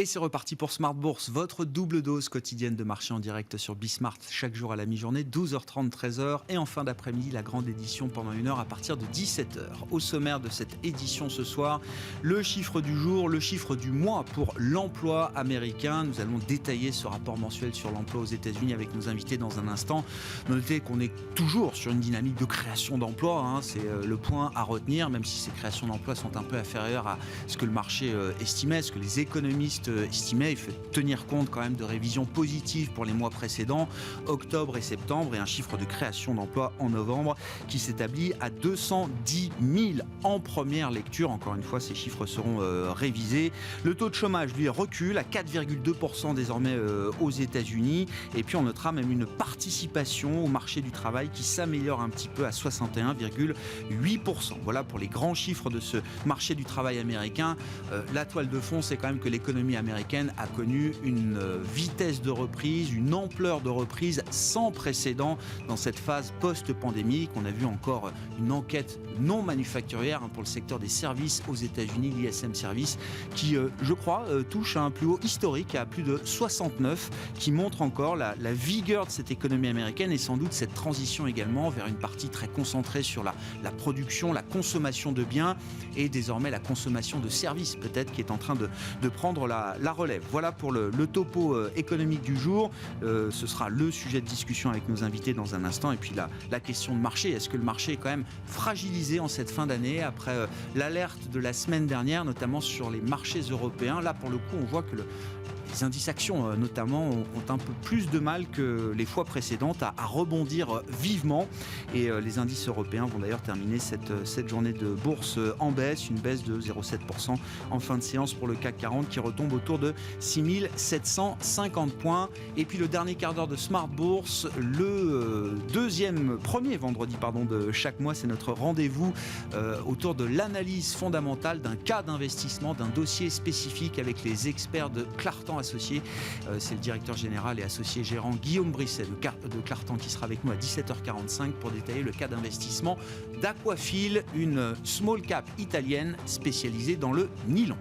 Et c'est reparti pour Smart Bourse, votre double dose quotidienne de marché en direct sur Bismart, chaque jour à la mi-journée, 12h30, 13h. Et en fin d'après-midi, la grande édition pendant 1 heure à partir de 17h. Au sommaire de cette édition ce soir, le chiffre du jour, le chiffre du mois pour l'emploi américain. Nous allons détailler ce rapport mensuel sur l'emploi aux États-Unis avec nos invités dans un instant. Notez qu'on est toujours sur une dynamique de création d'emplois. C'est le point à retenir, même si ces créations d'emplois sont un peu inférieures à ce que le marché estimait, ce que les économistes estimait. Il faut tenir compte quand même de révisions positives pour les mois précédents, octobre et septembre, et un chiffre de création d'emplois en novembre qui s'établit à 210 000 en première lecture. Encore une fois, ces chiffres seront révisés. Le taux de chômage, lui, recule à 4,2% désormais aux États-Unis. Et puis on notera même une participation au marché du travail qui s'améliore un petit peu à 61,8%. Voilà pour les grands chiffres de ce marché du travail américain. La toile de fond, c'est quand même que l'économie américaine a connu une vitesse de reprise, une ampleur de reprise sans précédent dans cette phase post-pandémique. On a vu encore une enquête non manufacturière pour le secteur des services aux États-Unis, l'ISM Service, qui, je crois, touche à un plus haut historique, à plus de 69, qui montre encore la vigueur de cette économie américaine et sans doute cette transition également vers une partie très concentrée sur la production, la consommation de biens et désormais la consommation de services, peut-être, qui est en train de prendre la relève. Voilà pour le topo économique du jour. Ce sera le sujet de discussion avec nos invités dans un instant. Et puis la question de marché. Est-ce que le marché est quand même fragilisé en cette fin d'année après l'alerte de la semaine dernière, notamment sur les marchés européens? Là, pour le coup, on voit que les indices actions, notamment, ont un peu plus de mal que les fois précédentes à rebondir vivement. Et les indices européens vont d'ailleurs terminer cette journée de bourse en baisse, une baisse de 0,7% en fin de séance pour le CAC 40 qui retombe autour de 6 750 points. Et puis le dernier quart d'heure de Smart Bourse, le premier vendredi de chaque mois, c'est notre rendez-vous autour de l'analyse fondamentale d'un cas d'investissement, d'un dossier spécifique avec les experts de Clartan Associés. C'est le directeur général et associé gérant Guillaume Brisset de Clartan qui sera avec nous à 17h45 pour détailler le cas d'investissement d'Aquafil, une small cap italienne spécialisée dans le nylon.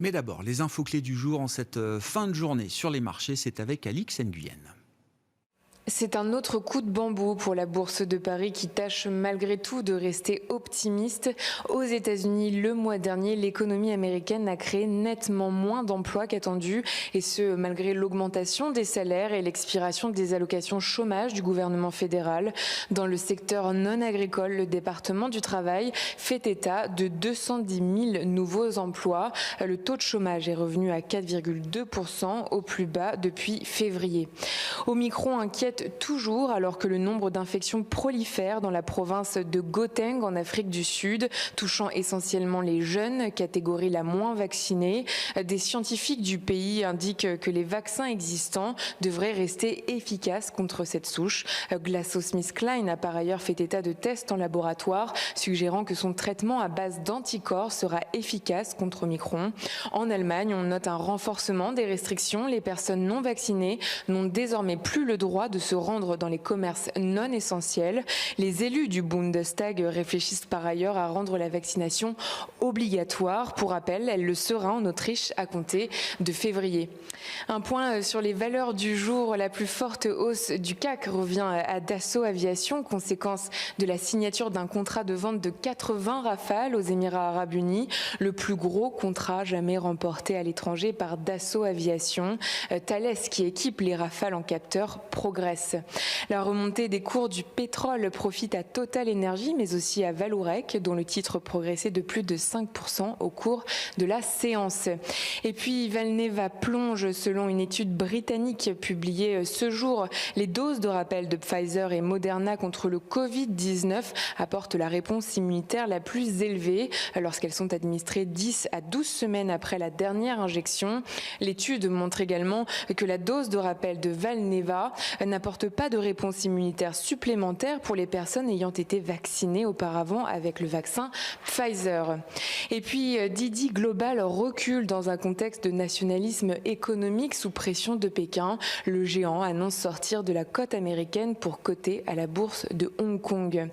Mais d'abord, les infos clés du jour en cette fin de journée sur les marchés, c'est avec Alix Nguyen. C'est un autre coup de bambou pour la bourse de Paris qui tâche malgré tout de rester optimiste. Aux États-Unis, le mois dernier, l'économie américaine a créé nettement moins d'emplois qu'attendu, et ce malgré l'augmentation des salaires et l'expiration des allocations chômage du gouvernement fédéral. Dans le secteur non agricole, le département du travail fait état de 210 000 nouveaux emplois. Le taux de chômage est revenu à 4,2%, au plus bas depuis février. Omicron inquiète toujours alors que le nombre d'infections prolifère dans la province de Gauteng en Afrique du Sud, touchant essentiellement les jeunes, catégorie la moins vaccinée. Des scientifiques du pays indiquent que les vaccins existants devraient rester efficaces contre cette souche. GlaxoSmithKline a par ailleurs fait état de tests en laboratoire, suggérant que son traitement à base d'anticorps sera efficace contre Omicron. En Allemagne, on note un renforcement des restrictions. Les personnes non vaccinées n'ont désormais plus le droit de se rendre dans les commerces non essentiels. Les élus du Bundestag réfléchissent par ailleurs à rendre la vaccination obligatoire. Pour rappel, elle le sera en Autriche à compter de février. Un point sur les valeurs du jour. La plus forte hausse du CAC revient à Dassault Aviation, conséquence de la signature d'un contrat de vente de 80 Rafales aux Émirats Arabes Unis, le plus gros contrat jamais remporté à l'étranger par Dassault Aviation. Thales, qui équipe les Rafales en capteurs, progresse. La remontée des cours du pétrole profite à Total Energy, mais aussi à Vallourec, dont le titre progressait de plus de 5% au cours de la séance. Et puis Valneva plonge selon une étude britannique publiée ce jour. Les doses de rappel de Pfizer et Moderna contre le Covid-19 apportent la réponse immunitaire la plus élevée lorsqu'elles sont administrées 10 à 12 semaines après la dernière injection. L'étude montre également que la dose de rappel de Valneva n'apporte n'apporte pas de réponse immunitaire supplémentaire pour les personnes ayant été vaccinées auparavant avec le vaccin Pfizer. Et puis Didi Global recule dans un contexte de nationalisme économique sous pression de Pékin. Le géant annonce sortir de la cote américaine pour coter à la bourse de Hong Kong.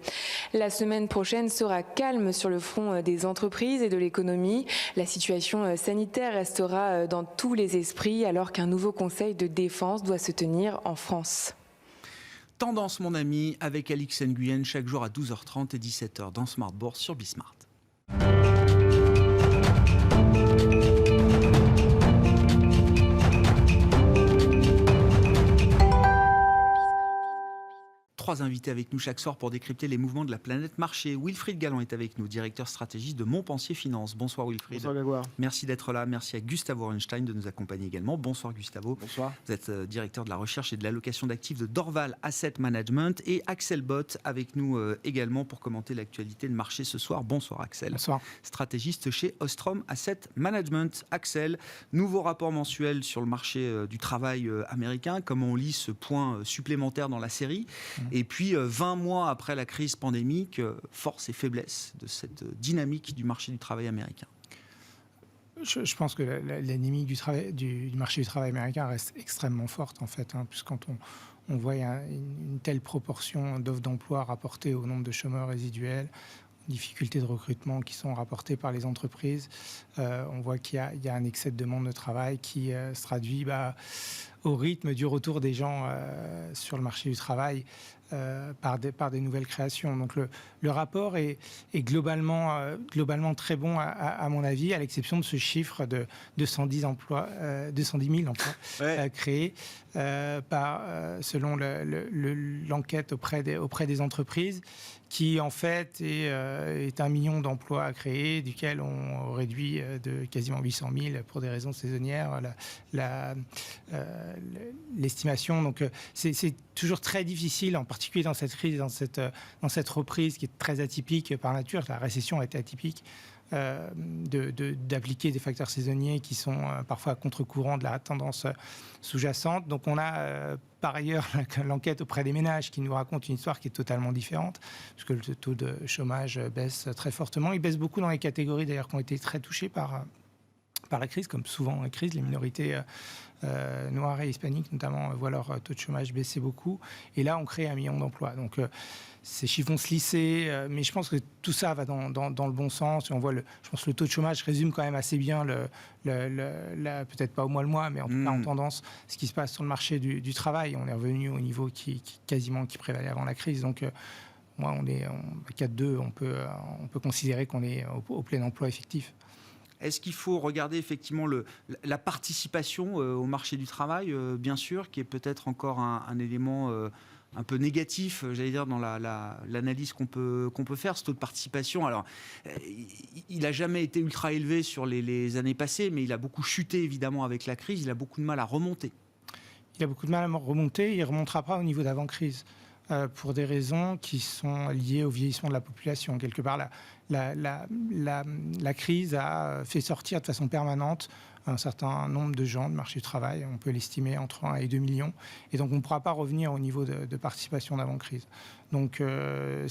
La semaine prochaine sera calme sur le front des entreprises et de l'économie. La situation sanitaire restera dans tous les esprits alors qu'un nouveau conseil de défense doit se tenir en France. Tendance, mon ami, avec Alix Nguyen, chaque jour à 12h30 et 17h dans Smart Bourse sur Bismart. Trois invités avec nous chaque soir pour décrypter les mouvements de la planète marché. Wilfried Galland est avec nous, directeur stratégiste de Montpensier Finance. Bonsoir Wilfried. Bonsoir Grégoire. Merci d'être là. Merci à Gustavo Orenstein de nous accompagner également. Bonsoir Gustavo. Bonsoir. Vous êtes directeur de la recherche et de l'allocation d'actifs de Dorval Asset Management. Et Axel Bott avec nous également pour commenter l'actualité de marché ce soir. Bonsoir Axel. Bonsoir. Stratégiste chez Ostrom Asset Management. Axel, nouveau rapport mensuel sur le marché du travail américain. Comment on lit ce point supplémentaire dans la série ? Et puis, 20 mois après la crise pandémique, force et faiblesse de cette dynamique du marché du travail américain. Je pense que la dynamique du marché du travail américain reste extrêmement forte, en fait, puisque quand on voit une telle proportion d'offres d'emploi rapportées au nombre de chômeurs résiduels, difficultés de recrutement qui sont rapportées par les entreprises, on voit qu'il y a un excès de demande de travail qui se traduit au rythme du retour des gens sur le marché du travail par des nouvelles créations. Donc le rapport est globalement très bon à mon avis, à l'exception de ce chiffre de 210 000 emplois créés selon l'enquête auprès des entreprises, qui en fait est 1 million d'emplois à créer, duquel on réduit de quasiment 800 000 pour des raisons saisonnières l'estimation. Donc c'est toujours très difficile, en particulier dans cette crise, dans cette reprise qui est très atypique par nature. La récession a été atypique. D'appliquer des facteurs saisonniers qui sont parfois à contre-courant de la tendance sous-jacente. Donc on a par ailleurs l'enquête auprès des ménages qui nous raconte une histoire qui est totalement différente, puisque le taux de chômage baisse très fortement. Il baisse beaucoup dans les catégories d'ailleurs qui ont été très touchées par la crise, comme souvent dans la crise, les minorités noires et hispaniques notamment voient leur taux de chômage baisser beaucoup. Et là, on crée 1 million d'emplois. Donc ces chiffres vont se lisser, mais je pense que tout ça va dans le bon sens. Et on voit je pense que le taux de chômage résume quand même assez bien peut-être pas au mois le mois, mais en tout cas en tendance, ce qui se passe sur le marché du travail. On est revenu au niveau qui prévalait avant la crise. Donc moi, on est à 4,2, on peut considérer qu'on est au plein emploi effectif. Est-ce qu'il faut regarder effectivement la participation au marché du travail, bien sûr, qui est peut-être encore un élément un peu négatif, j'allais dire, dans l'analyse qu'on peut faire, ce taux de participation. Alors, il n'a jamais été ultra élevé sur les années passées, mais il a beaucoup chuté, évidemment, avec la crise. Il a beaucoup de mal à remonter. Il a beaucoup de mal à remonter. Il ne remontera pas au niveau d'avant-crise. Pour des raisons qui sont liées au vieillissement de la population. Quelque part, la crise a fait sortir de façon permanente un certain nombre de gens du marché du travail. On peut l'estimer entre 1 et 2 millions. Et donc, on ne pourra pas revenir au niveau de participation d'avant-crise. Donc, je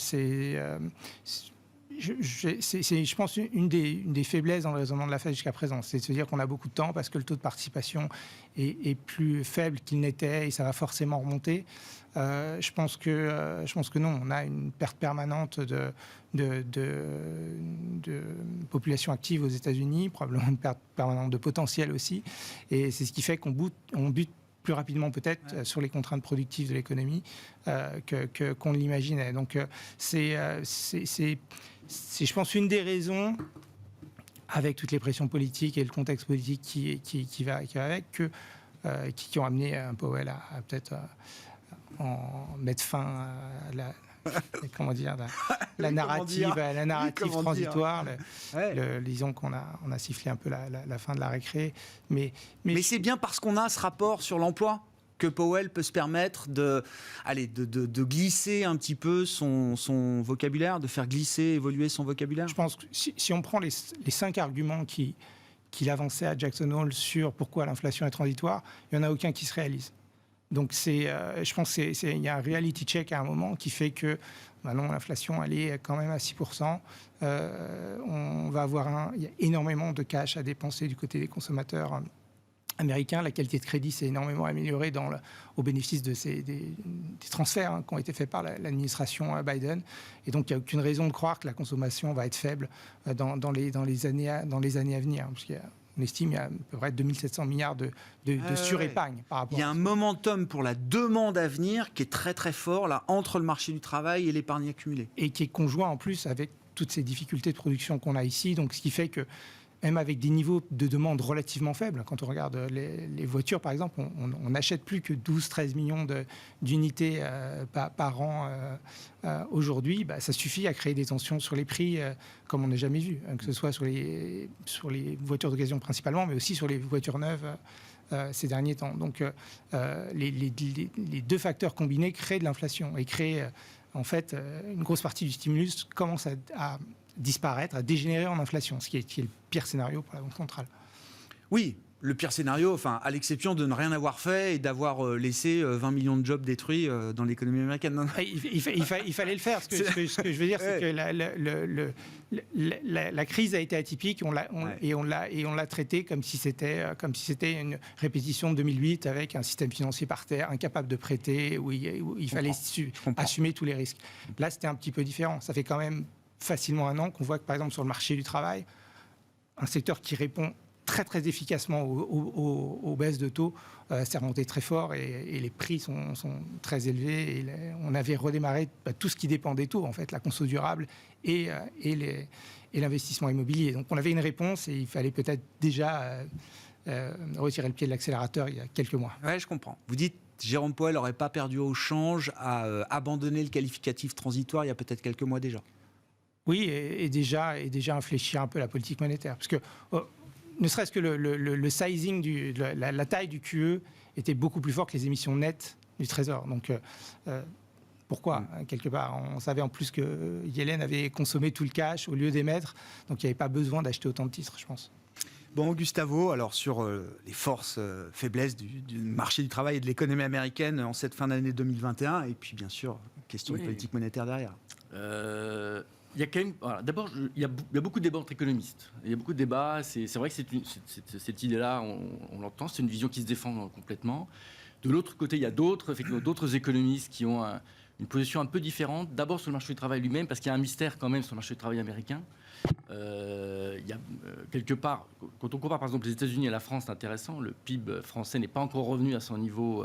pense, une des faiblesses dans le raisonnement de la Fed jusqu'à présent. C'est de se dire qu'on a beaucoup de temps parce que le taux de participation est plus faible qu'il n'était et ça va forcément remonter. Je pense que non, on a une perte permanente de population active aux États-Unis, probablement une perte permanente de potentiel aussi. Et c'est ce qui fait qu'on bute plus rapidement peut-être sur les contraintes productives de l'économie qu'on l'imaginait. Donc c'est, je pense, une des raisons, avec toutes les pressions politiques et le contexte politique qui va avec, qui ont amené Powell à peut-être mettre fin à la narrative transitoire. Disons qu'on a sifflé un peu la fin de la récré. Mais c'est bien parce qu'on a ce rapport sur l'emploi que Powell peut se permettre de glisser un petit peu son vocabulaire, de faire glisser, évoluer son vocabulaire. Je pense que si on prend les 5 arguments qu'il avançait à Jackson Hole sur pourquoi l'inflation est transitoire, il n'y en a aucun qui se réalise. Donc je pense qu'il y a un reality check à un moment qui fait que maintenant l'inflation elle est quand même à 6%. On va avoir il y a énormément de cash à dépenser du côté des consommateurs américains. La qualité de crédit s'est énormément améliorée au bénéfice des transferts qui ont été faits par l'administration Biden. Et donc, il n'y a aucune raison de croire que la consommation va être faible dans les années à venir. Parce on estime qu'il y a à peu près 2700 milliards de surépargne par rapport à ça. Il y a un momentum pour la demande à venir qui est très très fort là, entre le marché du travail et l'épargne accumulée. Et qui est conjoint en plus avec toutes ces difficultés de production qu'on a ici. Donc, ce qui fait que même avec des niveaux de demande relativement faibles, quand on regarde les voitures, par exemple, on n'achète plus que 12-13 millions d'unités par an aujourd'hui. Ça suffit à créer des tensions sur les prix comme on n'a jamais vu, que ce soit sur les voitures d'occasion principalement, mais aussi sur les voitures neuves ces derniers temps. Donc, les deux facteurs combinés créent de l'inflation et créent, en fait, une grosse partie du stimulus commence à disparaître, à dégénérer en inflation, ce qui est le pire scénario pour la Banque centrale. Oui, le pire scénario, à l'exception de ne rien avoir fait et d'avoir laissé 20 millions de jobs détruits dans l'économie américaine. Non. Il fallait le faire. Ce que je veux dire, c'est que la crise a été atypique et on l'a traité comme si c'était une répétition de 2008 avec un système financier par terre, incapable de prêter, où il fallait assumer tous les risques. Là, c'était un petit peu différent. Ça fait quand même facilement un an qu'on voit que, par exemple, sur le marché du travail, un secteur qui répond très, très efficacement aux baisses de taux, s'est remonté très fort et les prix sont très élevés. Et on avait redémarré tout ce qui dépend des taux, en fait, la conso durable et l'investissement immobilier. Donc, on avait une réponse et il fallait peut-être déjà retirer le pied de l'accélérateur il y a quelques mois. Oui, je comprends. Vous dites Jérôme Powell n'aurait pas perdu au change à abandonner le qualificatif transitoire il y a peut-être quelques mois déjà. Oui, et déjà infléchir un peu la politique monétaire. Parce que, ne serait-ce que le sizing, la taille du QE était beaucoup plus fort que les émissions nettes du Trésor. Donc, pourquoi, quelque part? On savait en plus que Yellen avait consommé tout le cash au lieu d'émettre. Donc, il n'y avait pas besoin d'acheter autant de titres, je pense. Bon, Gustavo, alors sur les forces, faiblesses du marché du travail et de l'économie américaine en cette fin d'année 2021, et puis bien sûr, question de politique monétaire derrière. Il y a quand même, voilà, d'abord, il y a beaucoup de débats entre économistes. Il y a beaucoup de débats. C'est vrai que cette idée-là, on l'entend. C'est une vision qui se défend complètement. De l'autre côté, il y a d'autres économistes qui ont une position un peu différente. D'abord sur le marché du travail lui-même, parce qu'il y a un mystère quand même sur le marché du travail américain. Il y a quelque part, quand on compare par exemple les États-Unis et la France, c'est intéressant. Le PIB français n'est pas encore revenu à son niveau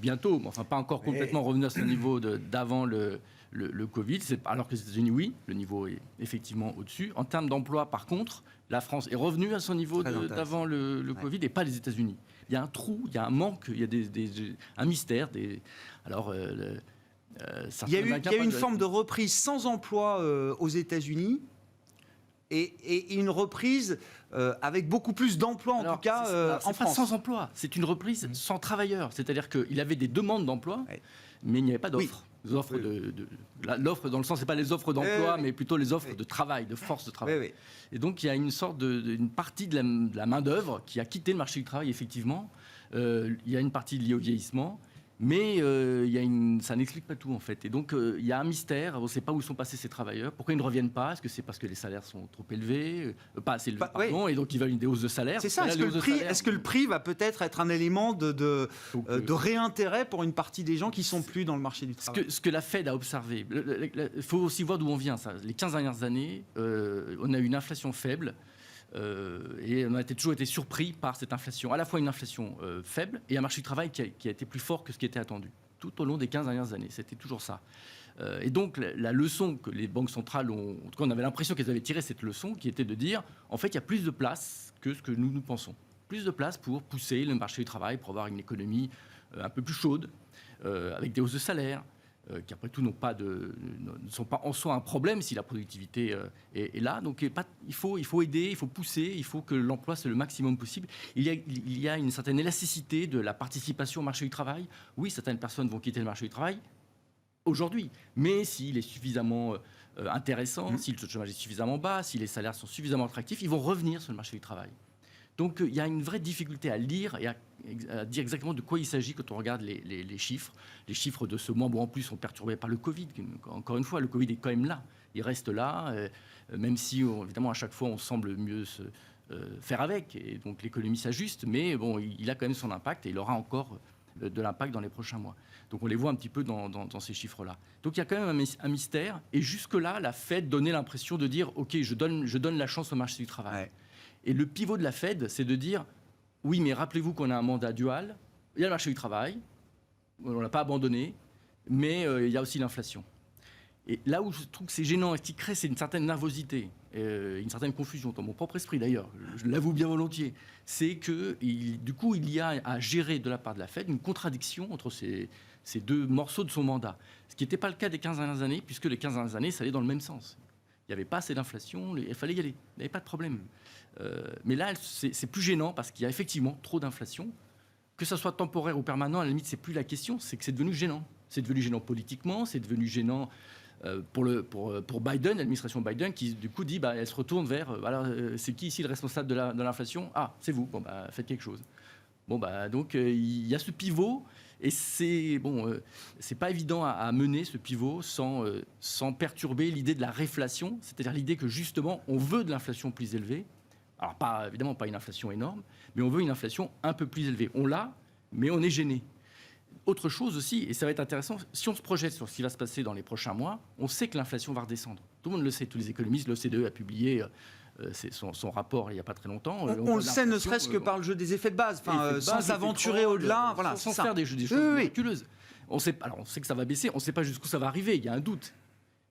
bientôt, mais enfin pas encore complètement revenu à son niveau d'avant le Covid, alors que les États-Unis, oui, le niveau est effectivement au-dessus. En termes d'emploi, par contre, la France est revenue à son niveau d'avant le Covid et pas les États-Unis. Il y a un trou, il y a un manque, il y a un mystère. Alors, il y a eu une forme de reprise sans emploi aux États-Unis et une reprise avec beaucoup plus d'emplois, en tout cas en France. Pas sans emploi, c'est une reprise sans travailleurs. C'est-à-dire qu'il avait des demandes d'emploi, mais il n'y avait pas d'offres. L'offre dans le sens, c'est pas les offres d'emploi, mais plutôt les offres de travail, de force de travail. Et donc il y a une sorte une partie de la main d'œuvre qui a quitté le marché du travail effectivement. Il y a une partie liée au vieillissement, mais ça n'explique pas tout en fait. Et donc il y a un mystère. On ne sait pas où sont passés ces travailleurs. Pourquoi ils ne reviennent pas? Est-ce que c'est parce que les salaires sont trop élevés, pas assez élevés, pardon, et donc ils veulent des hausses de salaire? C'est ça. Est-ce que le prix va peut-être être un élément de réintérêt pour une partie des gens qui sont plus dans le marché du travail? Ce que la Fed a observé, il faut aussi voir d'où on vient. Ça. Les 15 dernières années, on a eu une inflation faible. Et on a toujours été surpris par cette inflation, à la fois une inflation faible et un marché du travail qui a été plus fort que ce qui était attendu tout au long des 15 dernières années. C'était toujours ça. Et donc la leçon que les banques centrales ont, en tout cas on avait l'impression qu'elles avaient tiré cette leçon, qui était de dire en fait il y a plus de place que ce que nous pensons. Plus de place pour pousser le marché du travail, pour avoir une économie un peu plus chaude, avec des hausses de salaire, qui après tout ne sont pas en soi un problème si la productivité est là. Donc il faut aider, il faut pousser, il faut que l'emploi soit le maximum possible. Il y a une certaine élasticité de la participation au marché du travail. Oui, certaines personnes vont quitter le marché du travail aujourd'hui, mais s'il est suffisamment intéressant, si le taux de chômage est suffisamment bas, si les salaires sont suffisamment attractifs, ils vont revenir sur le marché du travail. Donc il y a une vraie difficulté à lire et à dire exactement de quoi il s'agit quand on regarde les chiffres. Les chiffres de ce mois, en plus, sont perturbés par le Covid. Encore une fois, le Covid est quand même là. Il reste là, même si, évidemment, à chaque fois, on semble mieux se faire avec. Et donc l'économie s'ajuste, mais bon, il a quand même son impact et il aura encore de l'impact dans les prochains mois. Donc on les voit un petit peu dans ces chiffres-là. Donc il y a quand même un mystère. Et jusque-là, la Fed donnait l'impression de dire « Ok, je donne la chance au marché du travail ouais. ». Et le pivot de la Fed, c'est de dire « Oui, mais rappelez-vous qu'on a un mandat dual, il y a le marché du travail, on ne l'a pas abandonné, mais il y a aussi l'inflation ». Et là où je trouve que c'est gênant et ce qui crée, c'est une certaine nervosité, une certaine confusion, dans mon propre esprit d'ailleurs, je l'avoue bien volontiers, c'est que du coup, il y a à gérer de la part de la Fed une contradiction entre ces deux morceaux de son mandat. Ce qui n'était pas le cas des 15 dernières années, puisque les 15 dernières années, ça allait dans le même sens. Il n'y avait pas assez d'inflation, il fallait y aller, il n'y avait pas de problème. Mais là, c'est plus gênant parce qu'il y a effectivement trop d'inflation. Que ça soit temporaire ou permanent, à la limite, c'est plus la question, c'est que c'est devenu gênant. C'est devenu gênant politiquement, c'est devenu gênant pour Biden, l'administration Biden, qui du coup dit, elle se retourne vers, c'est qui ici le responsable de l'inflation ? Ah, c'est vous, faites quelque chose. Donc il y a ce pivot, et c'est pas évident à mener ce pivot sans perturber l'idée de la réflation, c'est-à-dire l'idée que justement on veut de l'inflation plus élevée. Alors évidemment pas une inflation énorme, mais on veut une inflation un peu plus élevée. On l'a, mais on est gêné. Autre chose aussi, et ça va être intéressant, si on se projette sur ce qui va se passer dans les prochains mois, on sait que l'inflation va redescendre. Tout le monde le sait, tous les économistes, l'OCDE a publié son rapport il n'y a pas très longtemps. On le sait ne serait-ce que par le jeu des effets de base, sans s'aventurer au-delà. Voilà, sans faire des choses miraculeuses. On sait que ça va baisser, on ne sait pas jusqu'où ça va arriver, il y a un doute.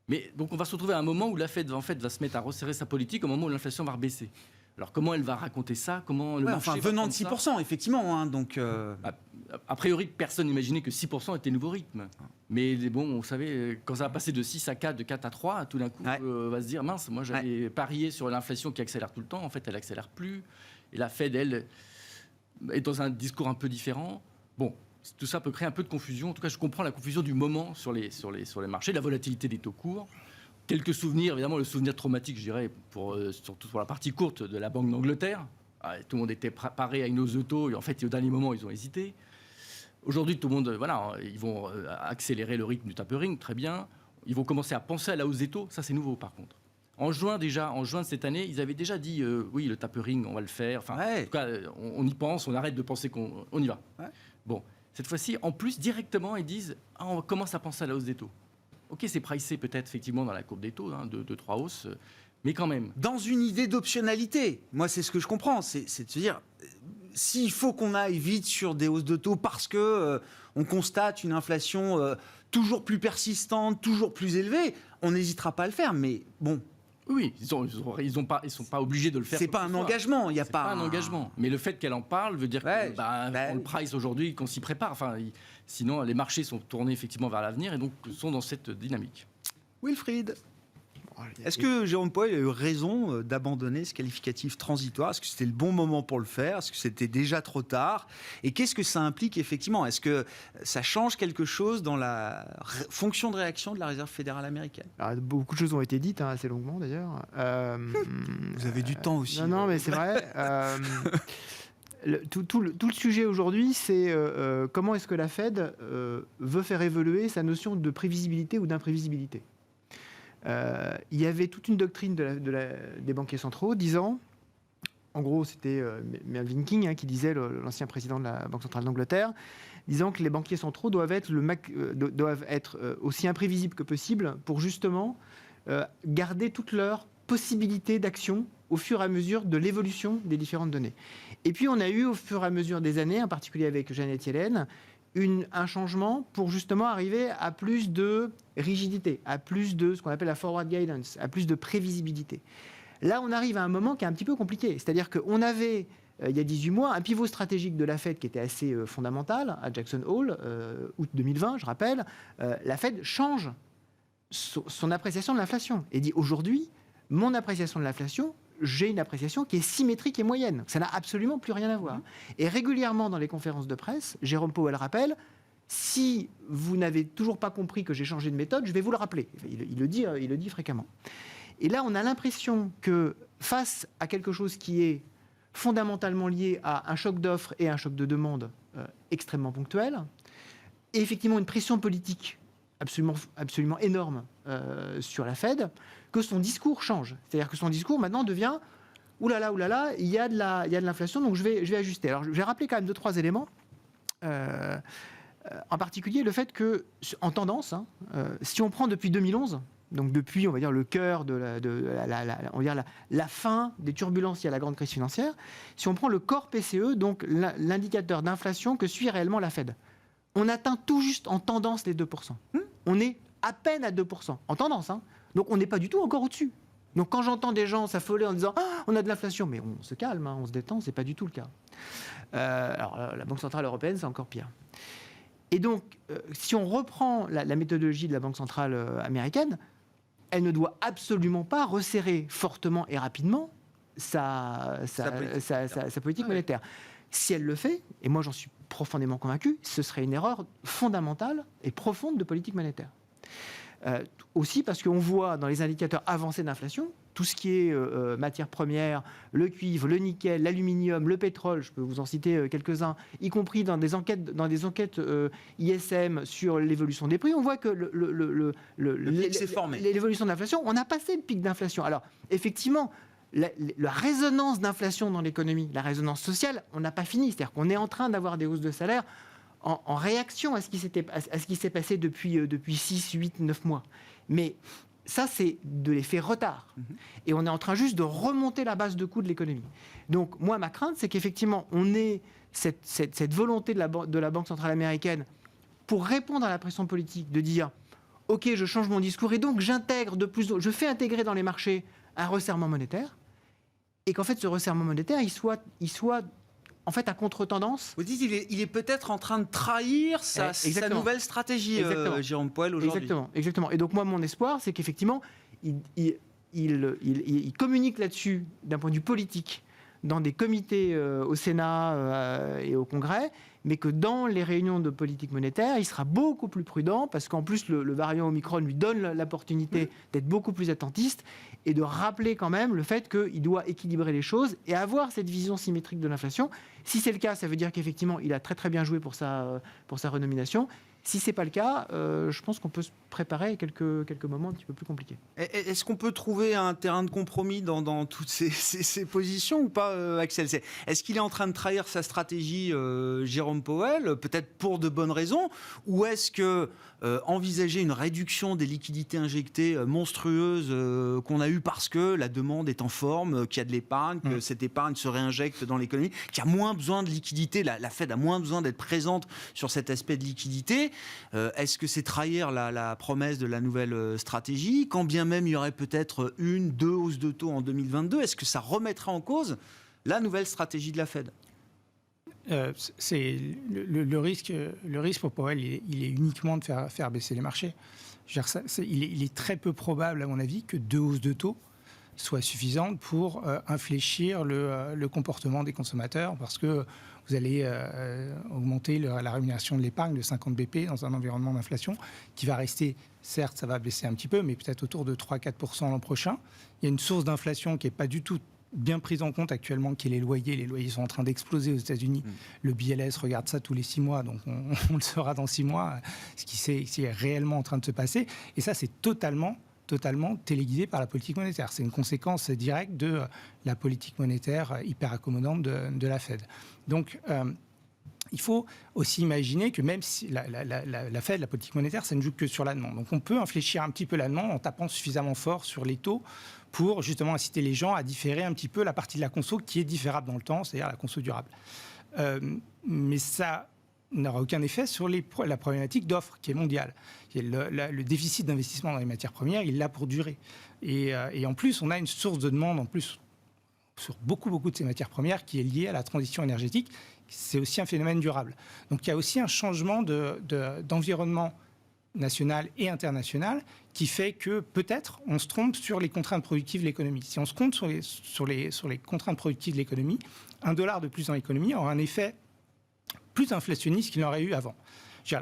Mais donc on va se retrouver à un moment où la Fed va se mettre à resserrer sa politique au moment où l'inflation va rebaisser. Alors comment elle va raconter ça ? Comment le marché venant de 6%, effectivement. Donc, a priori, personne n'imaginait que 6% était le nouveau rythme. Mais vous savez, quand ça va passer de 6 à 4, de 4 à 3, tout d'un coup, on va se dire, mince, moi j'avais parié sur l'inflation qui accélère tout le temps. En fait, elle n'accélère plus. Et la Fed, elle, est dans un discours un peu différent. Tout ça peut créer un peu de confusion. En tout cas, je comprends la confusion du moment sur les marchés, la volatilité des taux courts. Quelques souvenirs, évidemment, le souvenir traumatique, je dirais, surtout pour la partie courte de la Banque d'Angleterre. Tout le monde était préparé à une hausse de taux, et en fait, au dernier moment, ils ont hésité. Aujourd'hui, tout le monde, ils vont accélérer le rythme du tapering, très bien. Ils vont commencer à penser à la hausse des taux, ça c'est nouveau par contre. En juin de cette année, ils avaient déjà dit, oui, le tapering, on va le faire. En tout cas, on y pense, on arrête de penser qu'on y va. Ouais. Cette fois-ci, en plus, directement, ils disent, on commence à penser à la hausse des taux. Ok, c'est pricé peut-être effectivement dans la courbe des taux, de 3 hausses, mais quand même. Dans une idée d'optionnalité, moi c'est ce que je comprends, c'est de se dire, s'il faut qu'on aille vite sur des hausses de taux parce que on constate une inflation toujours plus persistante, toujours plus élevée, on n'hésitera pas à le faire, mais bon... Oui, ils sont pas obligés de le faire. C'est pas un engagement, il y a pas un engagement. Mais le fait qu'elle en parle veut dire qu'on le price aujourd'hui, qu'on s'y prépare. Sinon, les marchés sont tournés effectivement vers l'avenir et donc sont dans cette dynamique. Wilfried, est-ce que Jérôme Powell a eu raison d'abandonner ce qualificatif transitoire ? Est-ce que c'était le bon moment pour le faire ? Est-ce que c'était déjà trop tard ? Et qu'est-ce que ça implique effectivement ? Est-ce que ça change quelque chose dans la fonction de réaction de la Réserve fédérale américaine ? Alors, beaucoup de choses ont été dites, assez longuement d'ailleurs. Vous avez du temps aussi. Non, mais c'est vrai. Tout le sujet aujourd'hui, c'est comment est-ce que la Fed veut faire évoluer sa notion de prévisibilité ou d'imprévisibilité. Il y avait toute une doctrine des banquiers centraux disant, en gros c'était Melvin King qui disait, l'ancien président de la Banque centrale d'Angleterre, disant que les banquiers centraux doivent être aussi imprévisibles que possible pour justement garder toute leur possibilité d'action au fur et à mesure de l'évolution des différentes données. Et puis on a eu au fur et à mesure des années, en particulier avec Janet Yellen, un changement pour justement arriver à plus de rigidité, à plus de ce qu'on appelle la forward guidance, à plus de prévisibilité. Là, on arrive à un moment qui est un petit peu compliqué. C'est-à-dire qu'on avait, il y a 18 mois, un pivot stratégique de la Fed qui était assez fondamental, à Jackson Hole, août 2020, je rappelle. La Fed change son appréciation de l'inflation et dit aujourd'hui, mon appréciation de l'inflation, j'ai une appréciation qui est symétrique et moyenne. Ça n'a absolument plus rien à voir. Et régulièrement, dans les conférences de presse, Jérôme Powell rappelle, si vous n'avez toujours pas compris que j'ai changé de méthode, je vais vous le rappeler. Il le dit fréquemment. Et là, on a l'impression que face à quelque chose qui est fondamentalement liée à un choc d'offres et un choc de demande extrêmement ponctuel, et effectivement une pression politique absolument énorme sur la Fed, que son discours change. C'est-à-dire que son discours maintenant devient « oulala, oulala, il y a de l'inflation, donc je vais ajuster ». Alors je vais rappeler quand même 2-3 éléments. En particulier le fait que, en tendance, si on prend depuis 2011, donc depuis, on va dire, le cœur de la fin des turbulences liées à la grande crise financière, si on prend le core PCE, donc l'indicateur d'inflation que suit réellement la Fed, on atteint tout juste en tendance les 2%. On est à peine à 2%, en tendance. Donc on n'est pas du tout encore au-dessus. Donc quand j'entends des gens s'affoler en disant « Ah, on a de l'inflation », mais on se calme, on se détend, c'est pas du tout le cas. Alors la Banque Centrale Européenne, c'est encore pire. Et donc, si on reprend la méthodologie de la Banque Centrale américaine, elle ne doit absolument pas resserrer fortement et rapidement sa politique monétaire. Si elle le fait, et moi j'en suis profondément convaincu, ce serait une erreur fondamentale et profonde de politique monétaire. Aussi parce qu'on voit dans les indicateurs avancés d'inflation, tout ce qui est matières premières, le cuivre, le nickel, l'aluminium, le pétrole, je peux vous en citer quelques-uns, y compris dans des enquêtes ISM sur l'évolution des prix, on voit que l'évolution de l'inflation, on a passé le pic d'inflation. Alors, effectivement, la résonance d'inflation dans l'économie, la résonance sociale, on n'a pas fini. C'est-à-dire qu'on est en train d'avoir des hausses de salaire en réaction à ce qui s'est passé depuis 6, 8, 9 mois. Mais ça, c'est de l'effet retard. Et on est en train juste de remonter la base de coûts de l'économie. Donc, moi, ma crainte, c'est qu'effectivement, on ait cette volonté de la Banque centrale américaine pour répondre à la pression politique, de dire « Ok, je change mon discours et donc je fais intégrer dans les marchés un resserrement monétaire » et qu'en fait, ce resserrement monétaire, il soit en fait à contre-tendance. Vous dites il est peut-être en train de trahir sa nouvelle stratégie, Jérôme Powell, aujourd'hui. Exactement. Et donc moi, mon espoir, c'est qu'effectivement, il communique là-dessus d'un point de vue politique dans des comités au Sénat et au Congrès, mais que dans les réunions de politique monétaire, il sera beaucoup plus prudent, parce qu'en plus, le variant Omicron lui donne l'opportunité d'être beaucoup plus attentiste et de rappeler quand même le fait qu'il doit équilibrer les choses et avoir cette vision symétrique de l'inflation. Si c'est le cas, ça veut dire qu'effectivement, il a très très bien joué pour sa renomination. Si ce n'est pas le cas, je pense qu'on peut se préparer à quelques moments un petit peu plus compliqués. Est-ce qu'on peut trouver un terrain de compromis dans toutes ces positions ou pas, Axel? Est-ce qu'il est en train de trahir sa stratégie, Jérôme Powell, peut-être pour de bonnes raisons, ou est-ce que envisager une réduction des liquidités injectées monstrueuses qu'on a eues parce que la demande est en forme, qu'il y a de l'épargne, que cette épargne se réinjecte dans l'économie, qu'il y a moins besoin de liquidité, la Fed a moins besoin d'être présente sur cet aspect de liquidité? Est-ce que c'est trahir la promesse de la nouvelle stratégie, quand bien même il y aurait peut-être 1-2 hausses de taux en 2022? Est-ce que ça remettrait en cause la nouvelle stratégie de la Fed? C'est le risque pour Powell, il est uniquement de faire baisser les marchés. Il est très peu probable, à mon avis, que 2 hausses de taux soient suffisantes pour infléchir le comportement des consommateurs, parce que vous allez augmenter la rémunération de l'épargne de 50 BP dans un environnement d'inflation qui va rester, certes, ça va baisser un petit peu, mais peut-être autour de 3-4% l'an prochain. Il y a une source d'inflation qui n'est pas du tout bien prise en compte actuellement, qui est les loyers. Les loyers sont en train d'exploser aux États-Unis. Le BLS regarde ça tous les 6 mois, donc on le saura dans 6 mois, ce qui est réellement en train de se passer. Et ça, c'est totalement téléguidé par la politique monétaire. C'est une conséquence directe de la politique monétaire hyper accommodante de la Fed. Donc, il faut aussi imaginer que même si la Fed, la politique monétaire, ça ne joue que sur la demande. Donc, on peut infléchir un petit peu la demande en tapant suffisamment fort sur les taux pour justement inciter les gens à différer un petit peu la partie de la conso qui est différable dans le temps, c'est-à-dire la conso durable. Mais ça n'aura aucun effet sur la problématique d'offre qui est mondiale. Le déficit d'investissement dans les matières premières, il l'a pour durer. Et en plus, on a une source de demande en plus sur beaucoup de ces matières premières qui est liée à la transition énergétique. C'est aussi un phénomène durable. Donc il y a aussi un changement d'environnement national et international qui fait que peut-être on se trompe sur les contraintes productives de l'économie. Si on se compte sur les contraintes productives de l'économie, $1 de plus dans l'économie aura un effet plus inflationniste qu'il n'aurait eu avant.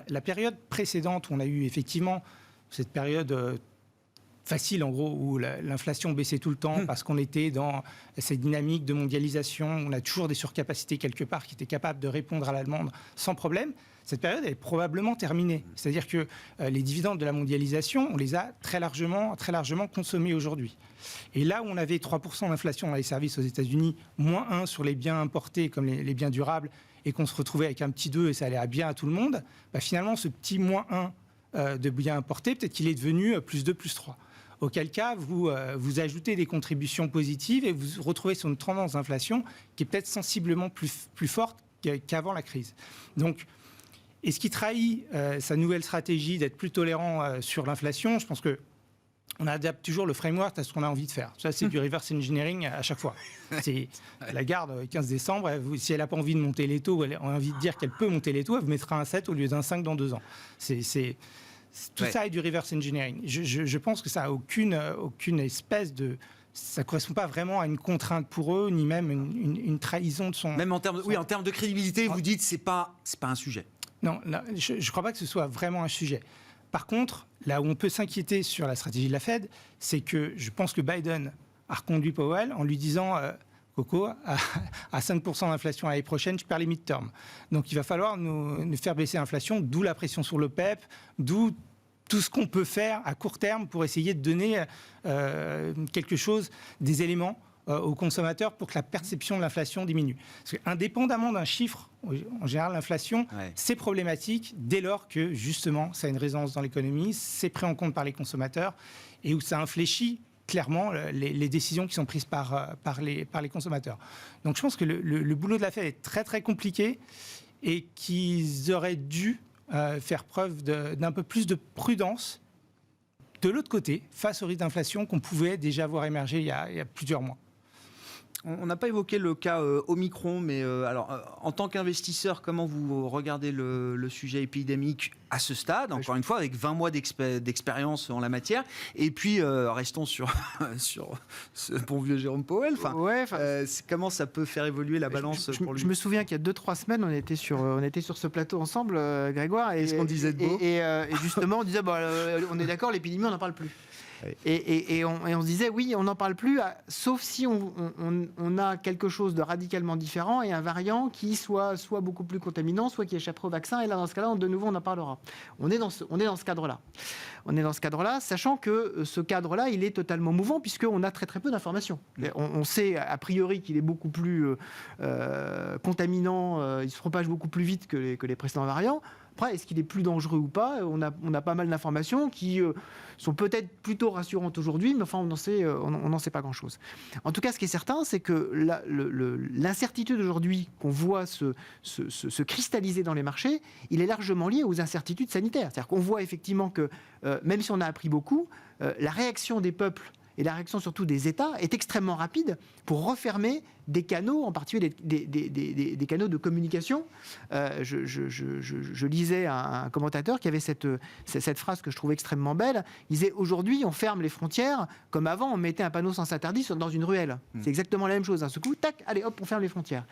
La période précédente où on a eu effectivement cette période facile, en gros, où l'inflation baissait tout le temps parce qu'on était dans cette dynamique de mondialisation. On a toujours des surcapacités quelque part qui étaient capables de répondre à la demande sans problème. Cette période est probablement terminée. C'est-à-dire que les dividendes de la mondialisation, on les a très largement consommés aujourd'hui. Et là où on avait 3% d'inflation dans les services aux États-Unis, moins 1 sur les biens importés comme les biens durables, et qu'on se retrouvait avec un petit 2 et ça allait bien à tout le monde, finalement, ce petit moins 1 de biens importés, peut-être qu'il est devenu plus 2, plus 3. Auquel cas, vous ajoutez des contributions positives et vous retrouvez sur une tendance d'inflation qui est peut-être sensiblement plus forte qu'avant la crise. Donc, et ce qui trahit sa nouvelle stratégie d'être plus tolérant sur l'inflation, je pense qu'on adapte toujours le framework à ce qu'on a envie de faire. Ça, c'est du reverse engineering à chaque fois. C'est Lagarde, 15 décembre, si elle n'a pas envie de monter les taux, elle a envie de dire qu'elle peut monter les taux, elle vous mettra un 7 au lieu d'un 5 dans 2 ans. Tout ça est du reverse engineering. Je pense que ça n'a aucune espèce de... Ça ne correspond pas vraiment à une contrainte pour eux, ni même une trahison de son... Même en termes de crédibilité, vous dites que ce n'est pas un sujet. Non, je ne crois pas que ce soit vraiment un sujet. Par contre, là où on peut s'inquiéter sur la stratégie de la Fed, c'est que je pense que Biden a reconduit Powell en lui disant Coco, à 5% d'inflation l'année prochaine, je perds les midterms. Donc il va falloir nous faire baisser l'inflation, d'où la pression sur l'OPEP, d'où tout ce qu'on peut faire à court terme pour essayer de donner quelque chose, des éléments aux consommateurs pour que la perception de l'inflation diminue. Parce qu'indépendamment d'un chiffre, en général, l'inflation, c'est problématique dès lors que, justement, ça a une résonance dans l'économie, c'est pris en compte par les consommateurs et où ça infléchit clairement les décisions qui sont prises par les consommateurs. Donc je pense que le boulot de la Fed est très très compliqué et qu'ils auraient dû faire preuve d'un peu plus de prudence de l'autre côté, face au risque d'inflation qu'on pouvait déjà voir émerger il y a plusieurs mois. On n'a pas évoqué le cas Omicron, mais en tant qu'investisseur, comment vous regardez le sujet épidémique à ce stade, encore une fois, avec 20 mois d'expérience en la matière, et puis restons sur ce bon vieux Jérôme Powell. Comment ça peut faire évoluer la balance pour lui ? Je me souviens qu'il y a 2-3 semaines, on était sur ce plateau ensemble, Grégoire, et ce qu'on disait de beau. Et justement, on disait, on est d'accord, l'épidémie, on n'en parle plus. Et on se disait, oui, on n'en parle plus, sauf si on a quelque chose de radicalement différent et un variant qui soit beaucoup plus contaminant, soit qui échapperait au vaccin. Et là, dans ce cas-là, de nouveau, on en parlera. On est dans ce cadre-là. On est dans ce cadre-là, sachant que ce cadre-là, il est totalement mouvant, puisqu'on a très très peu d'informations. On sait a priori qu'il est beaucoup plus contaminant, il se propage beaucoup plus vite que les précédents variants. Après, est-ce qu'il est plus dangereux ou pas ? On a pas mal d'informations qui sont peut-être plutôt rassurantes aujourd'hui, mais enfin, on n'en sait pas grand-chose. En tout cas, ce qui est certain, c'est que l'incertitude aujourd'hui qu'on voit se cristalliser dans les marchés, il est largement lié aux incertitudes sanitaires. C'est-à-dire qu'on voit effectivement que, même si on a appris beaucoup, la réaction des peuples et la réaction surtout des États est extrêmement rapide pour refermer des canaux, en particulier des canaux de communication. Je lisais un commentateur qui avait cette phrase que je trouve extrêmement belle. Il disait, aujourd'hui, on ferme les frontières, comme avant, on mettait un panneau sens interdit dans une ruelle. C'est exactement la même chose. D'un seul coup, tac, allez, hop, on ferme les frontières.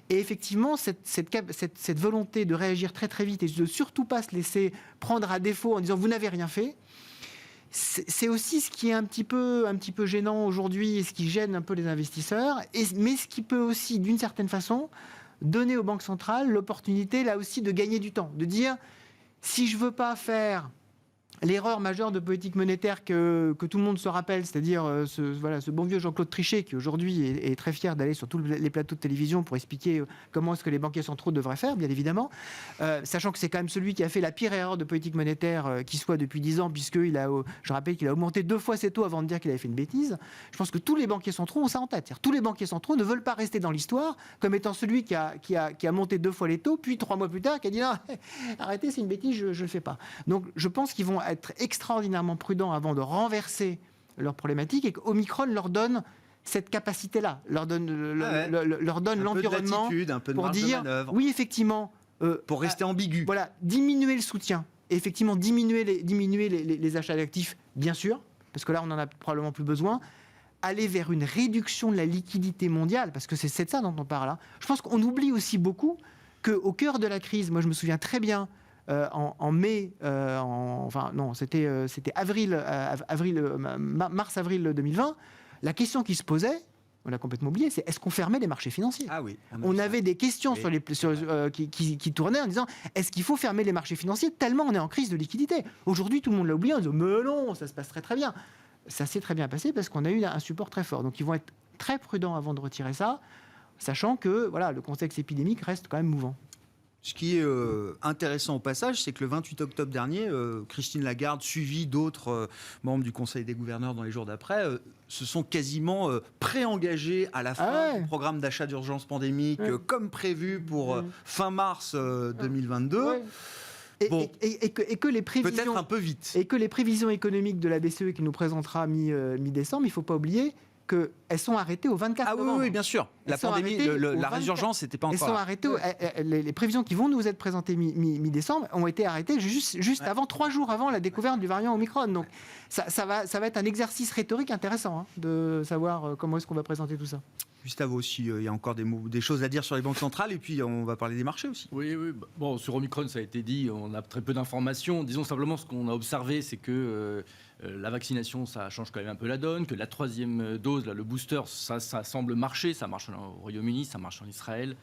Et effectivement, cette volonté de réagir très très vite et de surtout pas se laisser prendre à défaut en disant, vous n'avez rien fait, c'est aussi ce qui est un petit peu gênant aujourd'hui et ce qui gêne un peu les investisseurs, mais ce qui peut aussi, d'une certaine façon, donner aux banques centrales l'opportunité, là aussi, de gagner du temps, de dire, si je ne veux pas faire l'erreur majeure de politique monétaire que tout le monde se rappelle, c'est-à-dire ce bon vieux Jean-Claude Trichet qui aujourd'hui est très fier d'aller sur tous les plateaux de télévision pour expliquer comment est-ce que les banquiers centraux devraient faire, bien évidemment, sachant que c'est quand même celui qui a fait la pire erreur de politique monétaire qui soit depuis 10 ans, je rappelle qu'il a augmenté 2 fois ses taux avant de dire qu'il avait fait une bêtise. Je pense que tous les banquiers centraux ont ça en tête. C'est-à-dire, tous les banquiers centraux ne veulent pas rester dans l'histoire comme étant celui qui a monté 2 fois les taux, puis 3 mois plus tard, qui a dit non, arrêtez, c'est une bêtise, je ne le fais pas. Donc je pense qu'ils vont être extraordinairement prudents avant de renverser leurs problématiques et qu'Omicron leur donne cette capacité-là, leur donne l'environnement pour dire oui, effectivement, pour rester ambigu. Voilà, diminuer le soutien, et effectivement diminuer les achats d'actifs, bien sûr, parce que là on en a probablement plus besoin. Aller vers une réduction de la liquidité mondiale, parce que c'est de ça dont on parle. Je pense qu'on oublie aussi beaucoup qu'au cœur de la crise, moi je me souviens très bien en mai, c'était mars-avril 2020, la question qui se posait, on l'a complètement oublié, c'est est-ce qu'on fermait les marchés financiers ? Ah oui. On avait des questions qui tournaient en disant est-ce qu'il faut fermer les marchés financiers tellement on est en crise de liquidité ? Aujourd'hui, tout le monde l'a oublié en disant mais non, ça se passe très très bien. Ça s'est très bien passé parce qu'on a eu un support très fort. Donc ils vont être très prudents avant de retirer ça, sachant que voilà, le contexte épidémique reste quand même mouvant. Ce qui est intéressant au passage, c'est que le 28 octobre dernier, Christine Lagarde, suivie d'autres membres du Conseil des gouverneurs dans les jours d'après, se sont quasiment pré-engagés à la fin du programme d'achat d'urgence pandémique, comme prévu pour fin mars 2022. Ouais. Et que les prévisions, peut-être un peu vite. Et que les prévisions économiques de la BCE qui nous présentera mi-décembre, il ne faut pas oublier qu'elles sont arrêtées au 24 novembre. Oui, bien sûr. La pandémie, la résurgence n'était pas encore. Elles sont arrêtées. Les prévisions qui vont nous être présentées mi-décembre ont été arrêtées juste avant, 3 jours avant la découverte du variant Omicron. Donc ça va être un exercice rhétorique intéressant de savoir comment est-ce qu'on va présenter tout ça. Gustavo aussi, il y a encore des choses à dire sur les banques centrales et puis on va parler des marchés aussi. Oui. Bon, sur Omicron, ça a été dit, on a très peu d'informations. Disons simplement ce qu'on a observé, c'est que la vaccination, ça change quand même un peu la donne, que la 3e dose, là, le booster, ça semble marcher. Ça marche au Royaume-Uni, ça marche en Israël.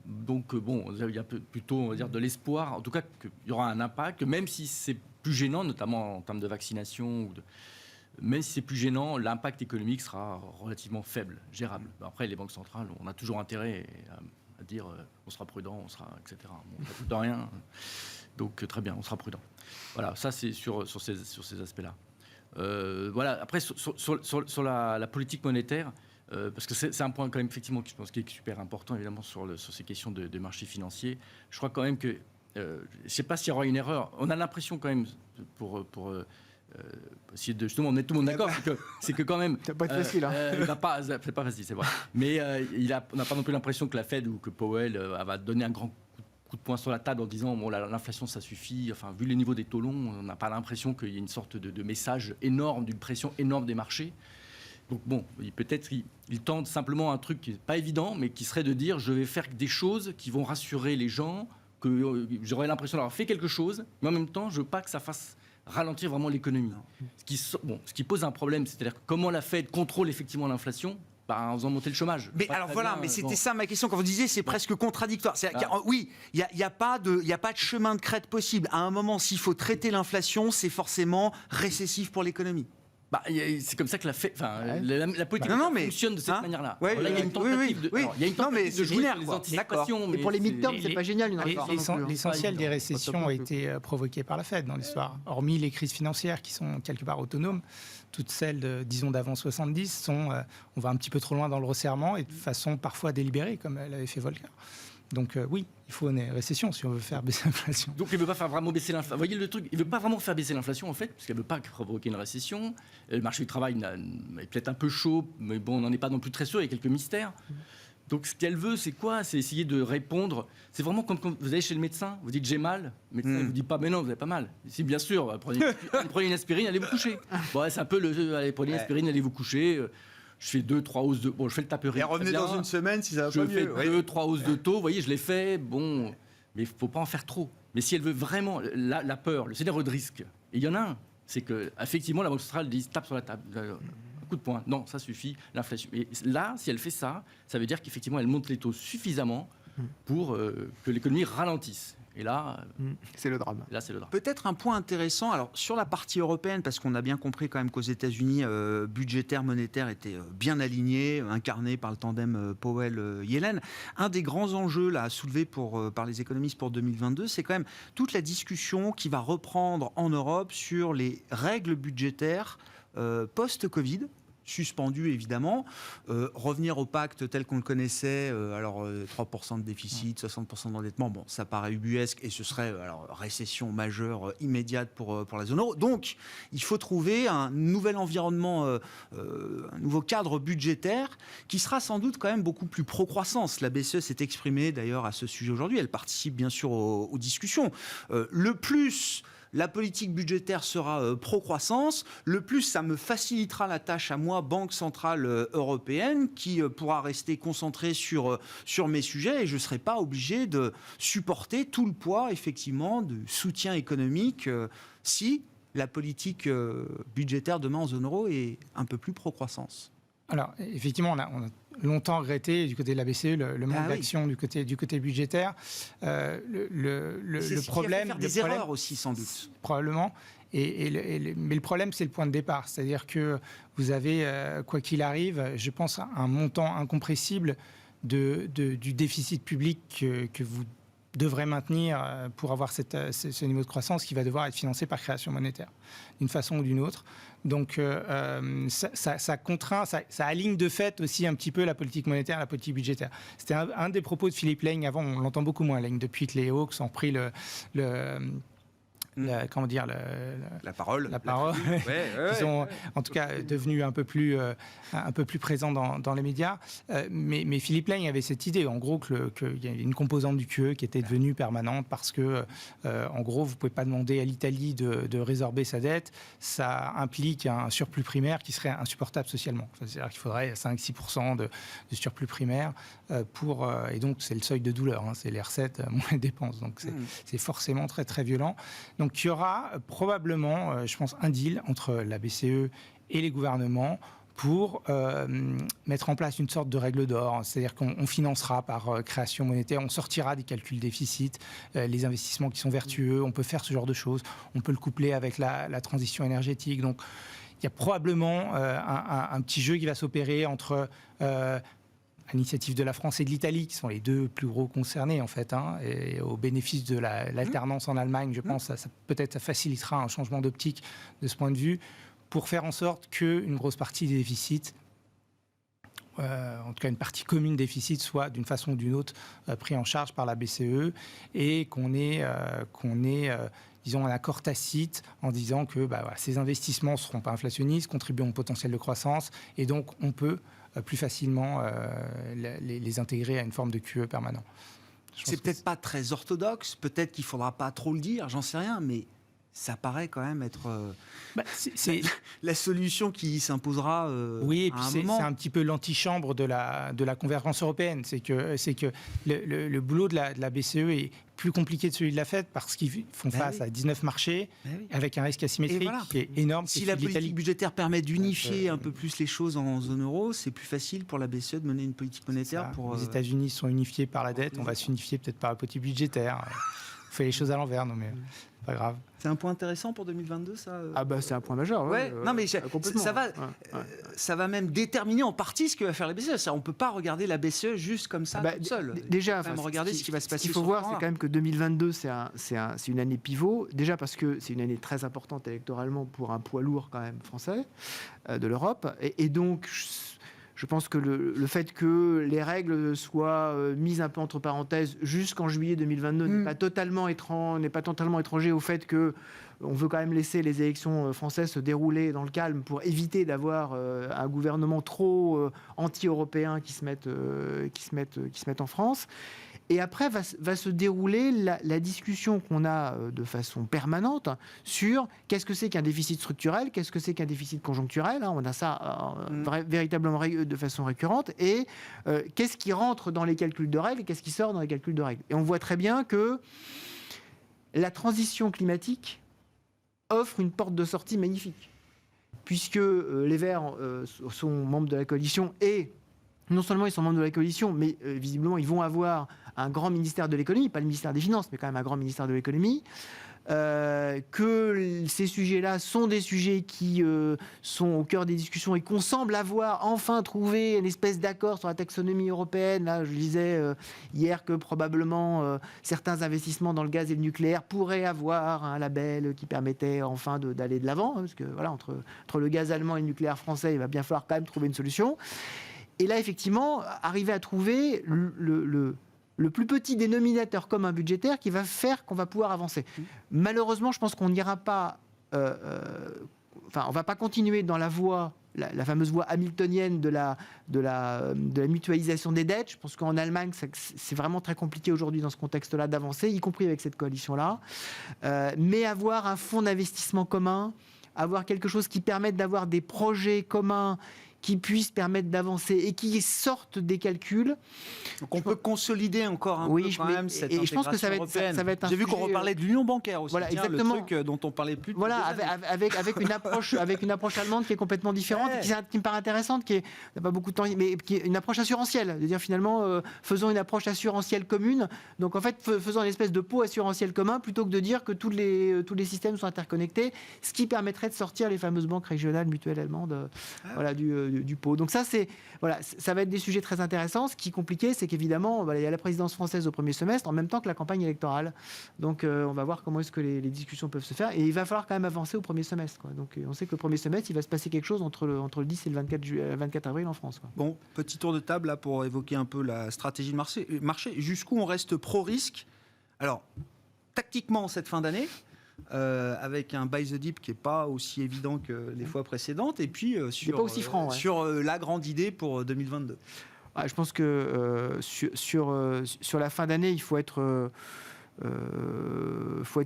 Donc bon, il y a plutôt, on va dire, de l'espoir, en tout cas qu'il y aura un impact, même si c'est plus gênant, notamment en termes de vaccination même si c'est plus gênant, l'impact économique sera relativement faible, gérable. Après, les banques centrales, on a toujours intérêt à dire on sera prudent, etc. On ne coûte de rien. Donc, très bien, on sera prudent. Voilà, ça, c'est sur ces aspects-là. Voilà, après, sur la politique monétaire, parce que c'est un point, quand même, effectivement, qui, je pense, qui est super important, évidemment, sur ces questions de marché financier. Je crois quand même que, je ne sais pas s'il y aura une erreur. On a l'impression, quand même, pour essayer de justement mettre tout le monde d'accord, c'est que quand même ça va pas être facile, c'est pas facile, c'est vrai, mais on n'a pas non plus l'impression que la Fed ou que Powell va donner un grand coup de poing sur la table en disant bon, l'inflation ça suffit. Enfin, vu les niveaux des taux longs, on n'a pas l'impression qu'il y ait une sorte de message énorme, d'une pression énorme des marchés. Donc bon, peut-être ils tentent simplement un truc qui n'est pas évident, mais qui serait de dire je vais faire des choses qui vont rassurer les gens, que j'aurais l'impression d'avoir fait quelque chose, mais en même temps je veux pas que ça fasse ralentir vraiment l'économie. Ce qui pose un problème, c'est-à-dire comment la Fed contrôle effectivement l'inflation en faisant monter le chômage. Mais alors voilà, mais c'était ça ma question quand vous disiez c'est presque contradictoire. Oui, il n'y a pas de chemin de crête possible. À un moment, s'il faut traiter l'inflation, c'est forcément récessif pour l'économie. C'est comme ça que la politique fonctionne de cette manière-là. Ouais, là, il y a une tentative de jouer sur les anticipations. Et pour les midterms, c'est pas génial. L'essentiel des récessions a été provoqué par la Fed dans l'histoire. Hormis les crises financières qui sont quelque part autonomes, toutes celles, disons, d'avant 70 on va un petit peu trop loin dans le resserrement et de façon parfois délibérée, comme l'avait fait Volcker. Donc oui, il faut une récession si on veut faire baisser l'inflation. Donc il ne veut pas faire vraiment baisser l'inflation. Vous voyez le truc, il ne veut pas vraiment faire baisser l'inflation en fait, parce qu'elle ne veut pas provoquer une récession. Le marché du travail est peut-être un peu chaud, mais bon, on n'en est pas non plus très sûr, il y a quelques mystères. Donc ce qu'elle veut, c'est quoi ? C'est essayer de répondre. C'est vraiment comme quand vous allez chez le médecin, vous dites j'ai mal, le médecin ne vous dit pas mais non, vous n'avez pas mal. Si bien sûr, prenez une aspirine, allez vous coucher. Bon, c'est un peu allez, prenez une aspirine, allez vous coucher. Je fais 2-3 hausses de... Bon, je fais le tapering. Et revenez dans une semaine si ça va pas mieux. Je fais 2-3 hausses de taux. Vous voyez, je l'ai fait. Bon, mais il ne faut pas en faire trop. Mais si elle veut vraiment la peur, le scénario de risque, et il y en a un, c'est qu'effectivement, la Banque centrale dit tape sur la table. Un coup de poing. Non, ça suffit. L'inflation. Et là, si elle fait ça, ça veut dire qu'effectivement, elle monte les taux suffisamment pour que l'économie ralentisse. Et là, c'est le drame. Là, c'est le drame. Peut-être un point intéressant, alors sur la partie européenne, parce qu'on a bien compris quand même qu'aux États-Unis, budgétaire, monétaire était bien aligné, incarné par le tandem Powell-Yellen. Un des grands enjeux là, à soulever par les économistes pour 2022, c'est quand même toute la discussion qui va reprendre en Europe sur les règles budgétaires post-Covid. Suspendu évidemment, revenir au pacte tel qu'on le connaissait, 3% de déficit, 60% d'endettement, bon, ça paraît ubuesque et ce serait récession majeure immédiate pour la zone euro. Donc, il faut trouver un nouvel environnement, un nouveau cadre budgétaire qui sera sans doute quand même beaucoup plus pro-croissance. La BCE s'est exprimée d'ailleurs à ce sujet aujourd'hui, elle participe bien sûr aux discussions. Le plus la politique budgétaire sera pro-croissance, le plus ça me facilitera la tâche à moi, Banque Centrale Européenne, qui pourra rester concentrée sur mes sujets et je ne serai pas obligé de supporter tout le poids, effectivement, du soutien économique si la politique budgétaire demain en zone euro est un peu plus pro-croissance. Alors, effectivement, on a longtemps regretté du côté de la BCE le manque d'action du côté budgétaire. Le problème, qui a fait faire des erreurs aussi, sans doute. Probablement. Mais le problème, c'est le point de départ. C'est-à-dire que vous avez, quoi qu'il arrive, je pense, un montant incompressible du déficit public que vous devrez maintenir pour avoir ce niveau de croissance qui va devoir être financé par création monétaire, d'une façon ou d'une autre. Donc, ça contraint, ça aligne de fait aussi un petit peu la politique monétaire et la politique budgétaire. C'était un des propos de Philippe Lane. Avant, on l'entend beaucoup moins, Lane, depuis que les Hawks ont pris la parole. Ils sont en tout cas devenus un peu plus présents dans les médias. Mais Philippe Lane avait cette idée, en gros, qu'il y a une composante du QE qui était devenue permanente parce que, en gros, vous ne pouvez pas demander à l'Italie de résorber sa dette. Ça implique un surplus primaire qui serait insupportable socialement. C'est-à-dire qu'il faudrait 5-6% de surplus primaire et donc c'est le seuil de douleur. C'est les recettes moins les dépenses. Donc c'est forcément très, très violent. Donc il y aura probablement, je pense, un deal entre la BCE et les gouvernements pour mettre en place une sorte de règle d'or. C'est-à-dire qu'on financera par création monétaire, on sortira des calculs déficit, les investissements qui sont vertueux, on peut faire ce genre de choses, on peut le coupler avec la transition énergétique. Donc il y a probablement un petit jeu qui va s'opérer entre... à l'initiative de la France et de l'Italie, qui sont les deux plus gros concernés, en fait, et au bénéfice de l'alternance en Allemagne, je pense que peut-être ça facilitera un changement d'optique de ce point de vue, pour faire en sorte qu'une grosse partie des déficits, en tout cas une partie commune des déficits, soit d'une façon ou d'une autre pris en charge par la BCE, et qu'on ait disons, un accord tacite en disant que ces investissements ne seront pas inflationnistes, contribueront au potentiel de croissance, et donc on peut plus facilement les intégrer à une forme de QE permanent. C'est peut-être pas très orthodoxe, peut-être qu'il ne faudra pas trop le dire, j'en sais rien, mais ça paraît quand même être la solution qui s'imposera oui, et à puis un moment. C'est un petit peu l'antichambre de la convergence européenne. C'est que le boulot de la BCE est plus compliqué que celui de la Fed parce qu'ils font face à 19 marchés avec un risque asymétrique qui est énorme. Si la politique budgétaire permet d'unifier un peu plus les choses en zone euro, c'est plus facile pour la BCE de mener une politique monétaire. Les États-Unis sont unifiés par la dette, on va s'unifier peut-être par la politique budgétaire. On fait les choses à l'envers, non mais pas grave. C'est un point intéressant pour 2022, ça c'est un point majeur. Non, mais ça va même déterminer en partie ce que va faire la BCE. On ne peut pas regarder la BCE juste comme ça, toute seule. Déjà, regarder ce qui va se passer. Ce qu'il faut voir, c'est quand même que 2022, c'est une année pivot. Déjà parce que c'est une année très importante électoralement pour un poids lourd quand même français de l'Europe. Et donc... Je pense que le fait que les règles soient mises un peu entre parenthèses jusqu'en juillet 2022 n'est pas totalement étranger au fait que on veut quand même laisser les élections françaises se dérouler dans le calme pour éviter d'avoir un gouvernement trop anti-européen qui se mette en France. Et après, va se dérouler la discussion qu'on a de façon permanente sur qu'est-ce que c'est qu'un déficit structurel, qu'est-ce que c'est qu'un déficit conjoncturel. On a ça véritablement de façon récurrente. Et qu'est-ce qui rentre dans les calculs de règles et qu'est-ce qui sort dans les calculs de règles. Et on voit très bien que la transition climatique offre une porte de sortie magnifique. Puisque les Verts sont membres de la coalition et... Non seulement ils sont membres de la coalition, mais visiblement ils vont avoir un grand ministère de l'économie, pas le ministère des Finances, mais quand même un grand ministère de l'économie, que ces sujets-là sont des sujets qui sont au cœur des discussions et qu'on semble avoir enfin trouvé une espèce d'accord sur la taxonomie européenne. Là, je disais hier que probablement certains investissements dans le gaz et le nucléaire pourraient avoir un label qui permettait enfin d'aller de l'avant, parce que voilà, entre le gaz allemand et le nucléaire français, il va bien falloir quand même trouver une solution. Et là, effectivement, arriver à trouver le plus petit dénominateur commun budgétaire qui va faire qu'on va pouvoir avancer. Malheureusement, je pense qu'on n'ira pas... on ne va pas continuer dans la voie la fameuse voie hamiltonienne de la mutualisation des dettes. Je pense qu'en Allemagne, c'est vraiment très compliqué aujourd'hui dans ce contexte-là d'avancer, y compris avec cette coalition-là. Mais avoir un fonds d'investissement commun, avoir quelque chose qui permette d'avoir des projets communs qui puissent permettre d'avancer et qui sortent des calculs. Donc on peut consolider encore un peu quand même cette intégration je pense que ça va être un J'ai vu qu'on sujet, reparlait de l'union bancaire aussi. Voilà, Tiens, exactement. Le truc dont on parlait plus. Voilà, avec une approche allemande qui est complètement différente, et qui me paraît intéressante, qui n'a pas beaucoup de temps, mais qui est une approche assurantielle. C'est-à-dire finalement, faisons une approche assurantielle commune. Donc en fait, faisons une espèce de pot assurantiel commun plutôt que de dire que tous les systèmes sont interconnectés, ce qui permettrait de sortir les fameuses banques régionales mutuelles allemandes du pot. Donc ça, ça va être des sujets très intéressants. Ce qui est compliqué, c'est qu'évidemment, il y a la présidence française au premier semestre, en même temps que la campagne électorale. Donc on va voir comment est-ce que les discussions peuvent se faire. Et il va falloir quand même avancer au premier semestre. Donc on sait que le premier semestre, il va se passer quelque chose entre le 10 et le 24 avril en France. Bon, petit tour de table là pour évoquer un peu la stratégie de marché. Jusqu'où on reste pro-risque? Alors, tactiquement, cette fin d'année, avec un buy the dip qui n'est pas aussi évident que les fois précédentes, et puis sur la grande idée pour 2022. Je pense que sur la fin d'année, il faut être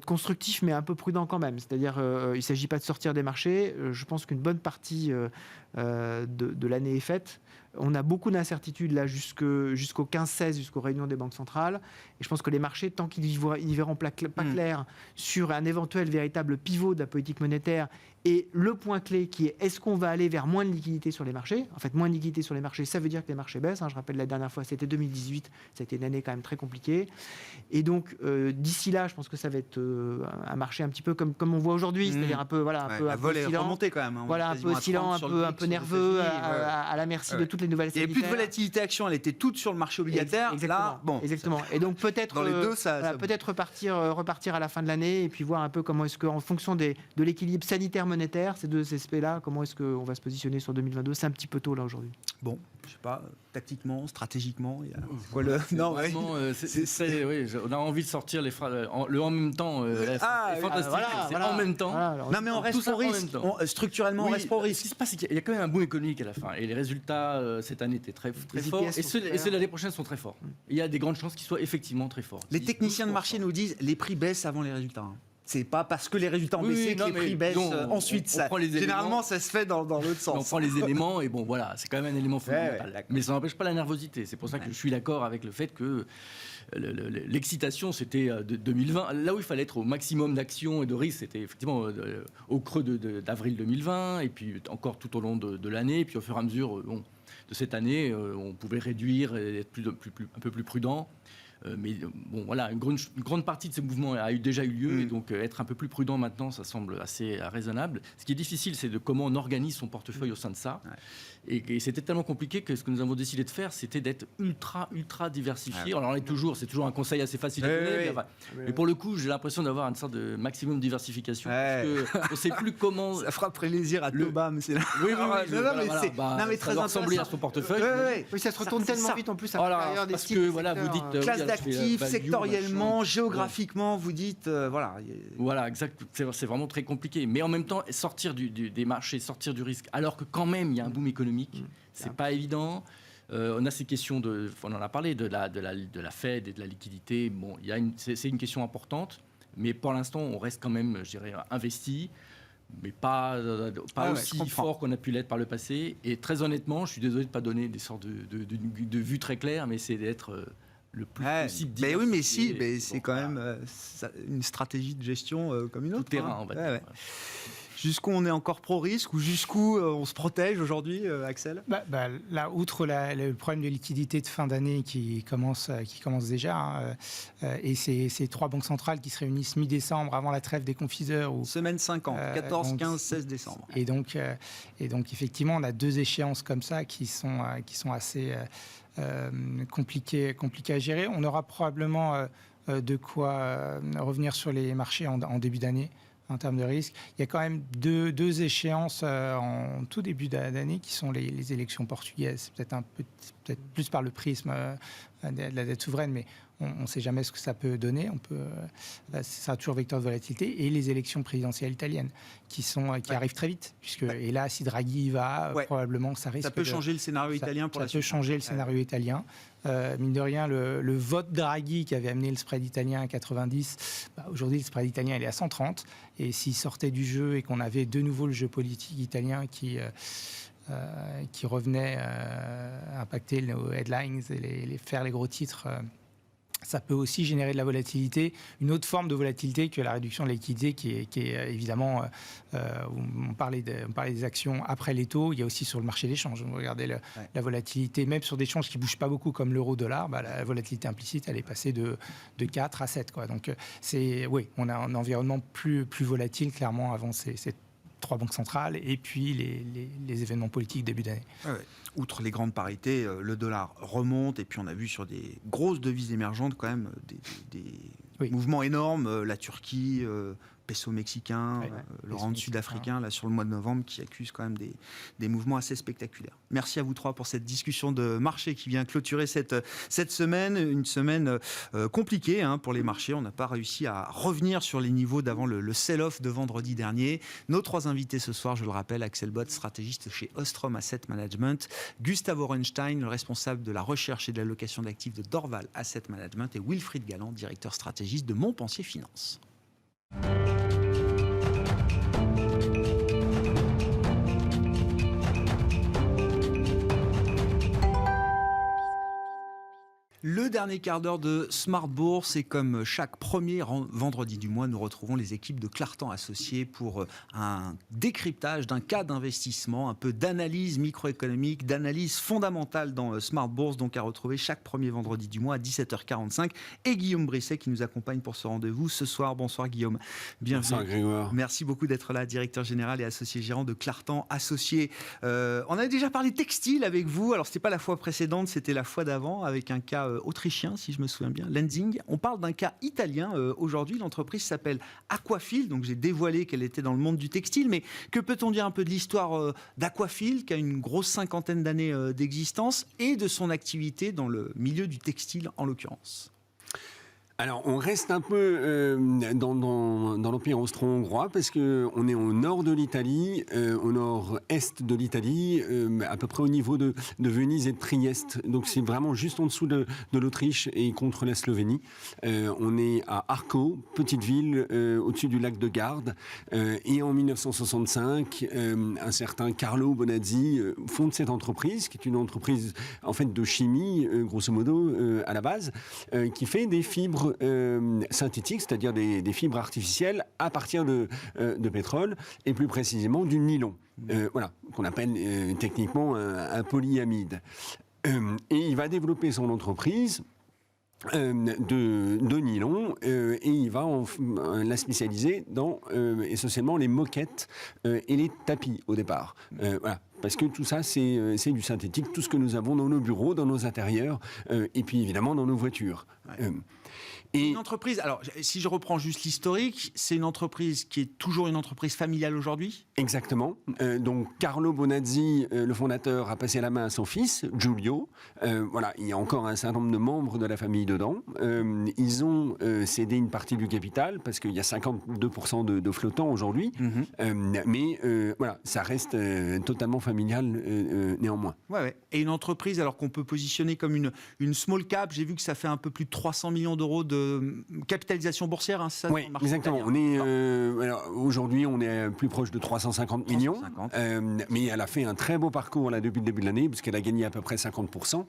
constructif, mais un peu prudent quand même. C'est-à-dire, il ne s'agit pas de sortir des marchés. Je pense qu'une bonne partie de l'année est faite. On a beaucoup d'incertitudes là jusqu'au 15-16, jusqu'aux réunions des banques centrales. Et je pense que les marchés, tant qu'ils n'y verront pas clair sur un éventuel véritable pivot de la politique monétaire, et le point clé qui est, est-ce qu'on va aller vers moins de liquidité sur les marchés? En fait, moins de liquidité sur les marchés, ça veut dire que les marchés baissent. Je rappelle, la dernière fois, c'était 2018. Ça a été une année quand même très compliquée. Et donc, d'ici là, je pense que ça va être un marché un petit peu comme on voit aujourd'hui. C'est-à-dire un peu oscillant. Remonté quand même. Un peu oscillant, un peu nerveux, à la merci de toutes les nouvelles sanitaires. Il n'y avait plus de volatilité action, elle était toute sur le marché obligataire. Exactement. Et donc peut-être dans les deux, peut-être repartir à la fin de l'année et puis voir un peu comment est-ce qu'en fonction de l'équilibre sanitaire monétaire, ces deux aspects-là, comment est-ce qu'on va se positionner sur 2022. C'est un petit peu tôt là aujourd'hui. Bon, je sais pas, tactiquement, stratégiquement, il y a quoi le... Non, vraiment, on a envie de sortir le en même temps. C'est fantastique. En même temps. Non, mais on reste pro risque. Structurellement, on reste pro risque. Ce qui se passe, c'est qu'il y a quand même un boom économique à la fin, et les résultats cette année étaient très forts, et ceux de l'année prochaine sont très forts. Il y a des grandes chances qu'ils soient effectivement très forts. Les techniciens de marché nous disent les prix baissent avant les résultats. C'est pas parce que les résultats ont baissé que les prix baissent ensuite. Généralement, ça se fait dans l'autre sens. On prend les éléments et bon, voilà, c'est quand même un élément fondamental. Mais ça n'empêche pas la nervosité. C'est pour ça que je suis d'accord avec le fait que l'excitation, c'était 2020. Là où il fallait être au maximum d'action et de risque, c'était effectivement au creux d'avril 2020, et puis encore tout au long de l'année. Et puis au fur et à mesure de cette année, on pouvait réduire et être un peu plus prudent. Mais bon, voilà, une grande partie de ces mouvements a déjà eu lieu, et donc être un peu plus prudent maintenant, ça semble assez raisonnable. Ce qui est difficile, c'est de comment on organise son portefeuille au sein de ça. Et c'était tellement compliqué que ce que nous avons décidé de faire, c'était d'être ultra diversifié. Alors c'est toujours un conseil assez facile à donner, mais pour le coup, j'ai l'impression d'avoir une sorte de maximum diversification, parce qu'on ne sait plus comment... Ça fera plaisir à Thomas, mais c'est là. Mais très ressembler à son portefeuille. Oui, ça se retourne tellement vite en plus à l'intérieur des styles. Parce que vous dites... classe d'actifs, sectoriellement, géographiquement, vous dites... Voilà, exact. C'est vraiment très compliqué. Mais en même temps, sortir des marchés, sortir du risque, alors que quand même, il y a un boom économique, c'est pas évident. On a ces questions on en a parlé de la Fed et de la liquidité. Bon, c'est une question importante, mais pour l'instant, on reste quand même, je dirais, investi, mais pas aussi fort qu'on a pu l'être par le passé. Et très honnêtement, je suis désolé de pas donner des sortes de vues très claires, mais c'est d'être le plus possible. Mais oui, c'est quand même une stratégie de gestion comme une autre. Tout terrain, on va dire. Jusqu'où on est encore pro-risque ou jusqu'où on se protège aujourd'hui, Axel? Là, outre le problème de liquidité de fin d'année qui commence déjà, et ces trois banques centrales qui se réunissent mi-décembre avant la trêve des confiseurs. Semaine 50, 14, 15, 16 décembre. Et donc effectivement, on a deux échéances comme ça qui sont assez compliquées à gérer. On aura probablement de quoi revenir sur les marchés en début d'année. En termes de risque, il y a quand même deux échéances en tout début d'année qui sont les élections portugaises. Peut-être plus par le prisme de la dette souveraine, mais on ne sait jamais ce que ça peut donner. Ça sera toujours vecteur de volatilité. Et les élections présidentielles italiennes qui arrivent très vite. Et là, si Draghi y va, probablement que ça risque. Ça peut changer le scénario italien pour la suite. Ça peut changer le scénario italien. Mine de rien, le vote Draghi qui avait amené le spread italien à 90, aujourd'hui le spread italien il est à 130. Et s'il sortait du jeu et qu'on avait de nouveau le jeu politique italien qui revenait impacter nos headlines et faire les gros titres, ça peut aussi générer de la volatilité, une autre forme de volatilité que la réduction de la liquidité qui est évidemment, on parlait des actions après les taux, il y a aussi sur le marché des changes. Vous regardez la volatilité, même sur des changes qui ne bougent pas beaucoup comme l'euro-dollar, la volatilité implicite, elle est passée de 4 à 7. Donc, on a un environnement plus volatile, clairement, avant ces 3 banques centrales et puis les événements politiques début d'année. Outre les grandes parités, le dollar remonte et puis on a vu sur des grosses devises émergentes quand même des mouvements énormes. La Turquie, peso mexicain, le rand sud-africain là, sur le mois de novembre qui accuse quand même des mouvements assez spectaculaires. Merci à vous trois pour cette discussion de marché qui vient clôturer cette semaine. Une semaine compliquée pour les marchés. On n'a pas réussi à revenir sur les niveaux d'avant le sell-off de vendredi dernier. Nos 3 invités ce soir, je le rappelle, Axel Bott, stratégiste chez Ostrom Asset Management, Gustave Orenstein, le responsable de la recherche et de l'allocation d'actifs de Dorval Asset Management et Wilfried Galland, directeur stratégiste de Montpensier Finance. Le dernier quart d'heure de Smart Bourse et comme chaque premier vendredi du mois, nous retrouvons les équipes de Clartan Associés pour un décryptage d'un cas d'investissement, un peu d'analyse microéconomique, d'analyse fondamentale dans Smart Bourse, donc à retrouver chaque premier vendredi du mois à 17h45. Et Guillaume Brisset qui nous accompagne pour ce rendez-vous ce soir. Bonsoir Guillaume, bienvenue. Bonsoir Grégoire. Merci beaucoup d'être là, directeur général et associé gérant de Clartan Associés. On avait déjà parlé textile avec vous, alors c'était pas la fois précédente, c'était la fois d'avant avec un cas autrichien, si je me souviens bien, Lenzing. On parle d'un cas italien aujourd'hui. L'entreprise s'appelle Aquafil, donc j'ai dévoilé qu'elle était dans le monde du textile, mais que peut-on dire un peu de l'histoire d'Aquafil, qui a une grosse 50aine d'années d'existence, et de son activité dans le milieu du textile en l'occurrence? Alors, on reste un peu dans l'Empire austro-hongrois parce qu'on est au nord de l'Italie, au nord-est de l'Italie, à peu près au niveau de Venise et de Trieste. Donc, c'est vraiment juste en dessous de l'Autriche et contre la Slovénie. On est à Arco, petite ville au-dessus du lac de Garde. Et en 1965, un certain Carlo Bonazzi fonde cette entreprise, qui est une entreprise en fait de chimie, grosso modo, à la base, qui fait des fibres synthétiques, c'est-à-dire des fibres artificielles à partir de pétrole, et plus précisément du nylon, qu'on appelle techniquement un polyamide. Et il va développer son entreprise de nylon et il va la spécialiser dans essentiellement les moquettes et les tapis au départ. Parce que tout ça, c'est du synthétique, tout ce que nous avons dans nos bureaux, dans nos intérieurs, et puis évidemment dans nos voitures. Une entreprise, alors si je reprends juste l'historique, c'est une entreprise qui est toujours une entreprise familiale aujourd'hui ? Exactement. Donc Carlo Bonazzi, le fondateur, a passé la main à son fils, Giulio. Il y a encore un certain nombre de membres de la famille dedans. Ils ont cédé une partie du capital, parce qu'il y a 52% de flottants aujourd'hui. Mais ça reste totalement familial néanmoins. Et une entreprise alors qu'on peut positionner comme une small cap, j'ai vu que ça fait un peu plus de 300 millions d'euros de capitalisation boursière, c'est ça? Oui, exactement. Aujourd'hui, on est plus proche de 350 millions. Mais elle a fait un très beau parcours là, depuis le début de l'année, puisqu'elle a gagné à peu près 50%.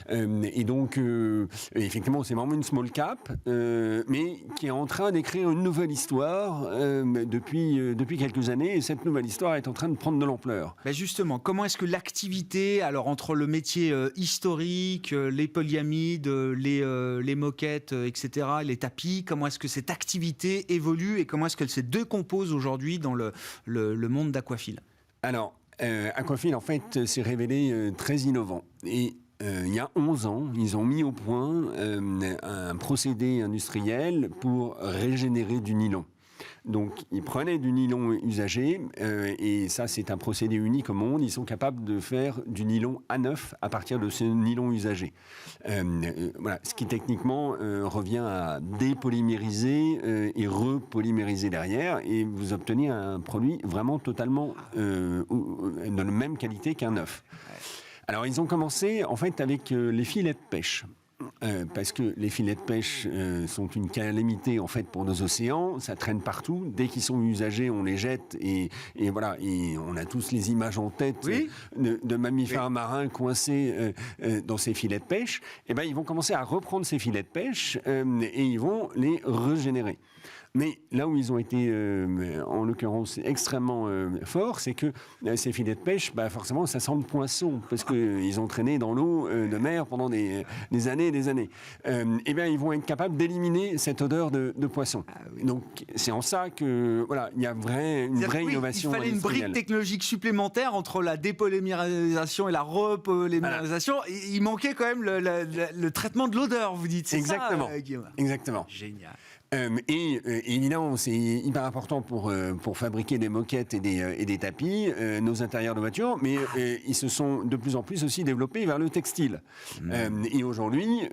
Et donc, effectivement, c'est vraiment une small cap, mais qui est en train d'écrire une nouvelle histoire depuis quelques années. Et cette nouvelle histoire est en train de prendre de l'ampleur. Justement, comment est-ce que l'activité, alors entre le métier historique, les polyamides, les moquettes, etc., les tapis, comment est-ce que cette activité évolue et comment est-ce qu'elle se décompose aujourd'hui dans le monde d'Aquafil? Alors, Aquafil, en fait, s'est révélé très innovant. Et il y a 11 ans, ils ont mis au point un procédé industriel pour régénérer du nylon. Donc, ils prenaient du nylon usagé, et ça, c'est un procédé unique au monde. Ils sont capables de faire du nylon A9 à partir de ce nylon usagé. Voilà, ce qui techniquement revient à dépolymériser et repolymériser derrière, et vous obtenez un produit vraiment totalement de la même qualité qu'un neuf. Alors, ils ont commencé en fait avec les filets de pêche. Parce que les filets de pêche sont une calamité en fait pour nos océans, ça traîne partout. Dès qu'ils sont usagés, on les jette et voilà. Et on a tous les images en tête de mammifères marins coincés dans ces filets de pêche. Et ben ils vont commencer à reprendre ces filets de pêche et ils vont les régénérer. Mais là où ils ont été, en l'occurrence, extrêmement forts, c'est que ces filets de pêche, forcément, ça sent le poisson, parce qu'ils ont traîné dans l'eau de mer pendant des années et des années. Eh bien, ils vont être capables d'éliminer cette odeur de poisson. Donc, c'est en ça que, voilà, il y a une vraie innovation. Il fallait une brique technologique supplémentaire entre la dépolymérisation et la repolymérisation. Voilà. Il manquait quand même le traitement de l'odeur, vous dites. C'est exactement. Ça, Guillaume. Exactement. Génial. Et évidemment, c'est hyper important pour fabriquer des moquettes et des tapis, nos intérieurs de voitures, mais ils se sont de plus en plus aussi développés vers le textile. Et aujourd'hui,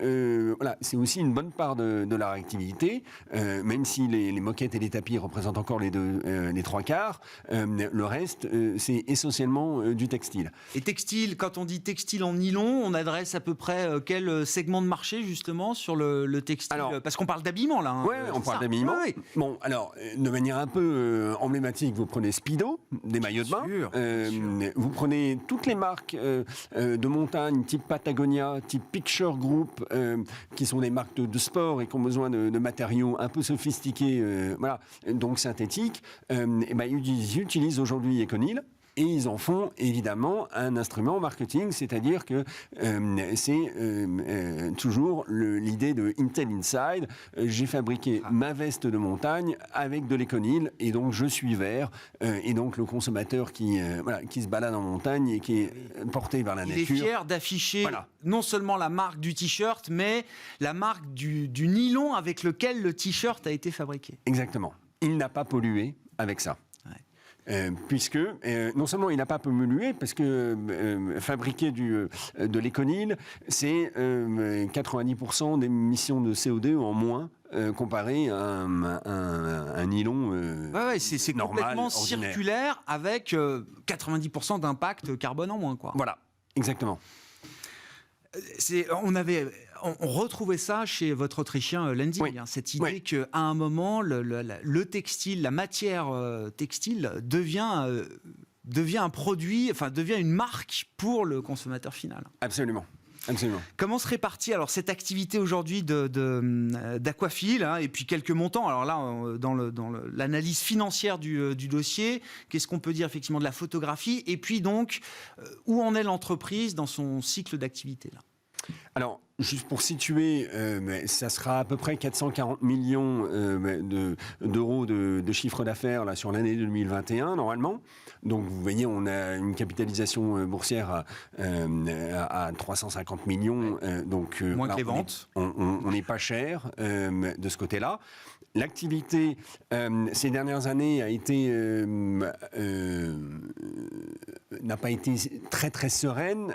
voilà, c'est aussi une bonne part de leur activité, même si les moquettes et les tapis représentent encore les trois quarts, le reste, c'est essentiellement du textile. Et textile, quand on dit textile en nylon, on adresse à peu près quel segment de marché justement sur le textile? Alors, parce qu'on parle d'habillement là. Hein. Ouais, on parle d'habillement. Oui. Bon, alors, de manière un peu emblématique, vous prenez Speedo, des maillots de bain. Vous prenez toutes les marques de montagne, type Patagonia, type Picture Group, qui sont des marques de sport et qui ont besoin de matériaux un peu sophistiqués, voilà, donc synthétiques. Ils utilisent aujourd'hui Econil. Et ils en font évidemment un instrument marketing, c'est-à-dire que c'est toujours l'idée de Intel Inside. J'ai fabriqué ma veste de montagne avec de l'Econil et donc je suis vert. Et donc le consommateur qui se balade en montagne et qui est porté vers la nature. Il est fier d'afficher non seulement la marque du t-shirt, mais la marque du nylon avec lequel le t-shirt a été fabriqué. Exactement. Il n'a pas pollué avec ça. Puisque non seulement il n'a pas pollué, parce que fabriquer de l'Econil, c'est 90% d'émissions de CO2 en moins comparé à un nylon c'est normal, complètement ordinaire. Circulaire avec 90% d'impact carbone en moins, quoi. Voilà, exactement. On retrouvait ça chez votre Autrichien Lenzing, cette idée qu'à un moment, le textile, la matière textile devient un produit, enfin devient une marque pour le consommateur final. Absolument. Absolument. Comment se répartit alors cette activité aujourd'hui d'Aquafil et puis quelques montants? Alors là, dans l'analyse financière du dossier, qu'est-ce qu'on peut dire effectivement de la photographie? Et puis donc, où en est l'entreprise dans son cycle d'activité là? Alors, juste pour situer, ça sera à peu près 440 millions d'euros de chiffre d'affaires là, sur l'année 2021, normalement. Donc, vous voyez, on a une capitalisation boursière à 350 millions. Donc, moins que les ventes. On n'est pas cher de ce côté-là. L'activité, ces dernières années, n'a pas été très, très sereine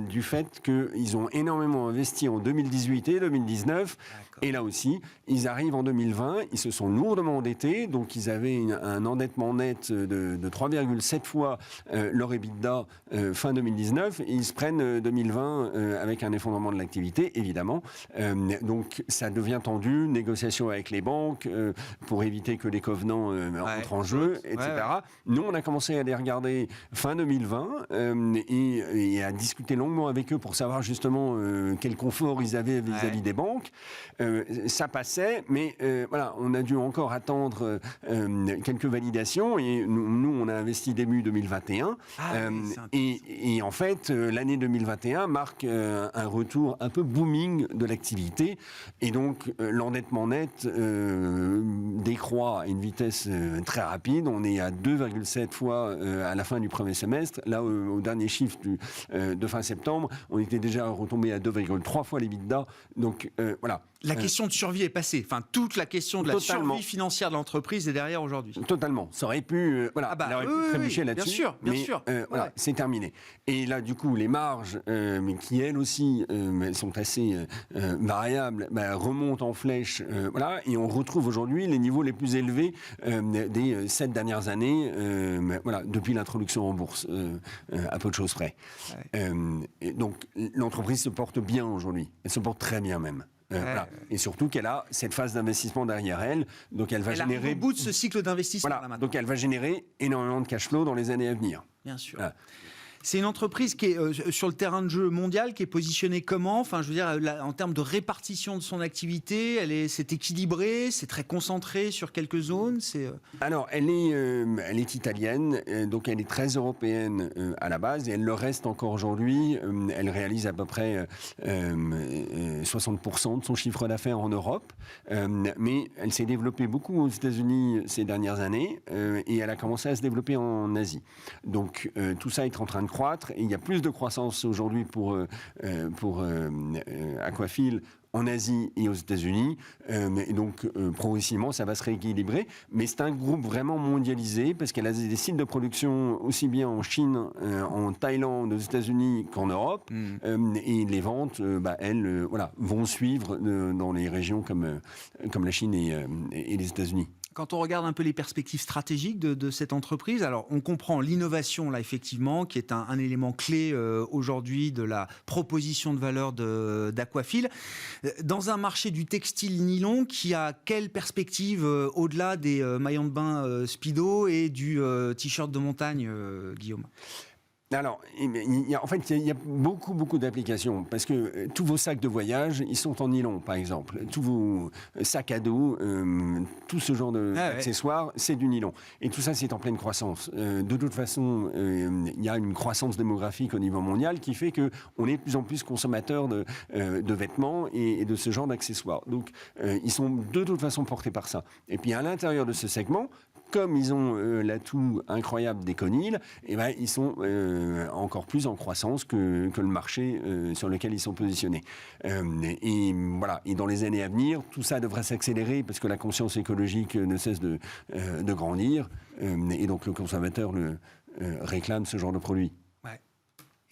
du fait qu'ils ont énormément investi en 2018 et 2019. D'accord. Et là aussi, ils arrivent en 2020, ils se sont lourdement endettés, donc ils avaient un endettement net de 3,7 fois leur EBITDA fin 2019, et ils se prennent 2020 avec un effondrement de l'activité, évidemment. Donc ça devient tendu, négociation avec les banques pour éviter que les covenants entrent en jeu, etc. Nous, on a commencé à les regarder fin 2020 et à discuter longuement avec eux pour savoir justement quel confort ils avaient vis-à-vis des banques. Ça passait, mais voilà, on a dû encore attendre quelques validations et nous, on a investi début 2021 et en fait, l'année 2021 marque un retour un peu booming de l'activité et donc l'endettement net décroît à une vitesse très rapide. On est à 2,7 fois à la fin du premier semestre. Là, au dernier chiffre de fin septembre, on était déjà retombé à 2,3 fois l'EBITDA. Donc voilà. La question de survie est passée. Enfin, toute la question de la Totalement. survie financière de l'entreprise est derrière aujourd'hui. Totalement. Ça aurait pu, voilà, elle aurait pu trébucher là-dessus. Bien mais, sûr. Voilà, Ouais. c'est terminé. Et là, du coup, les marges, mais qui elles aussi sont assez variables, remontent en flèche. Voilà, et on retrouve aujourd'hui les niveaux les plus élevés des 7 dernières années, voilà, depuis l'introduction en bourse, à peu de choses près. Ouais. Et donc, l'entreprise se porte bien aujourd'hui. Elle se porte très bien même. Voilà. Et surtout qu'elle a cette phase d'investissement derrière elle, donc elle va Elle arrive générer au bout de ce cycle d'investissement. voilà, Là, maintenant. donc elle va générer énormément de cash flow dans les années à venir. Bien sûr. Voilà. C'est une entreprise qui est sur le terrain de jeu mondial, qui est positionnée comment? Enfin, je veux dire, en termes de répartition de son activité, c'est équilibré, c'est très concentré sur quelques zones. Alors, elle est italienne, donc elle est très européenne à la base, et elle le reste encore aujourd'hui. Elle réalise à peu près 60% de son chiffre d'affaires en Europe, mais elle s'est développée beaucoup aux États-Unis ces dernières années, et elle a commencé à se développer en Asie. Donc, tout ça est en train de croître, et il y a plus de croissance aujourd'hui pour Aquafil en Asie et aux États-Unis, et donc progressivement ça va se rééquilibrer, mais c'est un groupe vraiment mondialisé parce qu'elle a des sites de production aussi bien en Chine, en Thaïlande, aux États-Unis qu'en Europe, et les ventes, elles, voilà, vont suivre dans les régions comme la Chine et les États-Unis. Quand on regarde un peu les perspectives stratégiques de cette entreprise, alors on comprend l'innovation, là, effectivement, qui est un élément clé aujourd'hui de la proposition de valeur d'Aquafil. Dans un marché du textile nylon, qui a quelle perspective au-delà des maillots de bain Speedo et du t-shirt de montagne, Guillaume? Alors, en fait, il y a beaucoup d'applications, parce que tous vos sacs de voyage, ils sont en nylon, par exemple. Tous vos sacs à dos, tout ce genre d'accessoires, c'est du nylon. Et tout ça, c'est en pleine croissance. De toute façon, il y a une croissance démographique au niveau mondial qui fait qu'on est de plus en plus consommateurs de vêtements et de ce genre d'accessoires. Donc, ils sont de toute façon portés par ça. Et puis, à l'intérieur de ce segment, comme ils ont l'atout incroyable des conils, ils sont encore plus en croissance que le marché sur lequel ils sont positionnés. Et voilà. Et dans les années à venir, tout ça devrait s'accélérer parce que la conscience écologique ne cesse de grandir. Et donc le consommateur réclame ce genre de produit.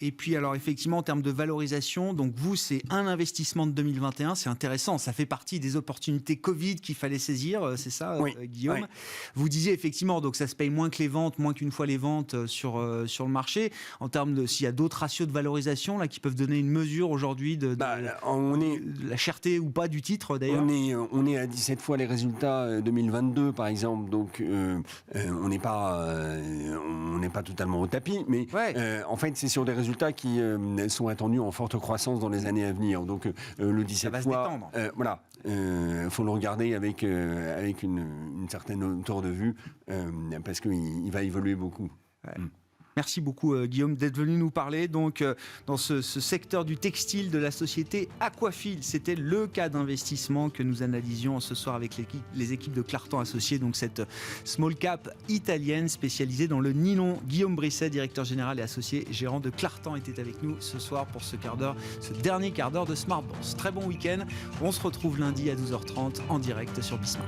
Et puis, alors, effectivement, en termes de valorisation, donc vous, c'est un investissement de 2021, c'est intéressant, ça fait partie des opportunités Covid qu'il fallait saisir, c'est ça, oui, Guillaume? oui. Vous disiez, effectivement, donc ça se paye moins que les ventes, moins qu'une fois les ventes sur le marché. En termes de, s'il y a d'autres ratios de valorisation, là, qui peuvent donner une mesure aujourd'hui de la cherté ou pas du titre, d'ailleurs? On est à 17 fois les résultats 2022, par exemple, donc on n'est pas totalement au tapis, mais en fait, c'est sur des résultats qui sont attendus en forte croissance dans les années à venir. Donc le 17 ça va fois, se détendre. voilà, faut le regarder avec une certaine hauteur de vue parce qu'il va évoluer beaucoup. Ouais. Merci beaucoup Guillaume d'être venu nous parler donc dans ce secteur du textile de la société Aquafil. C'était le cas d'investissement que nous analysions ce soir avec les équipes de Clartan Associés, donc cette small cap italienne spécialisée dans le nylon. Guillaume Brisset, directeur général et associé gérant de Clartan, était avec nous ce soir pour ce dernier quart d'heure de Smart Bourse. Très bon week-end. On se retrouve lundi à 12h30 en direct sur Bismart.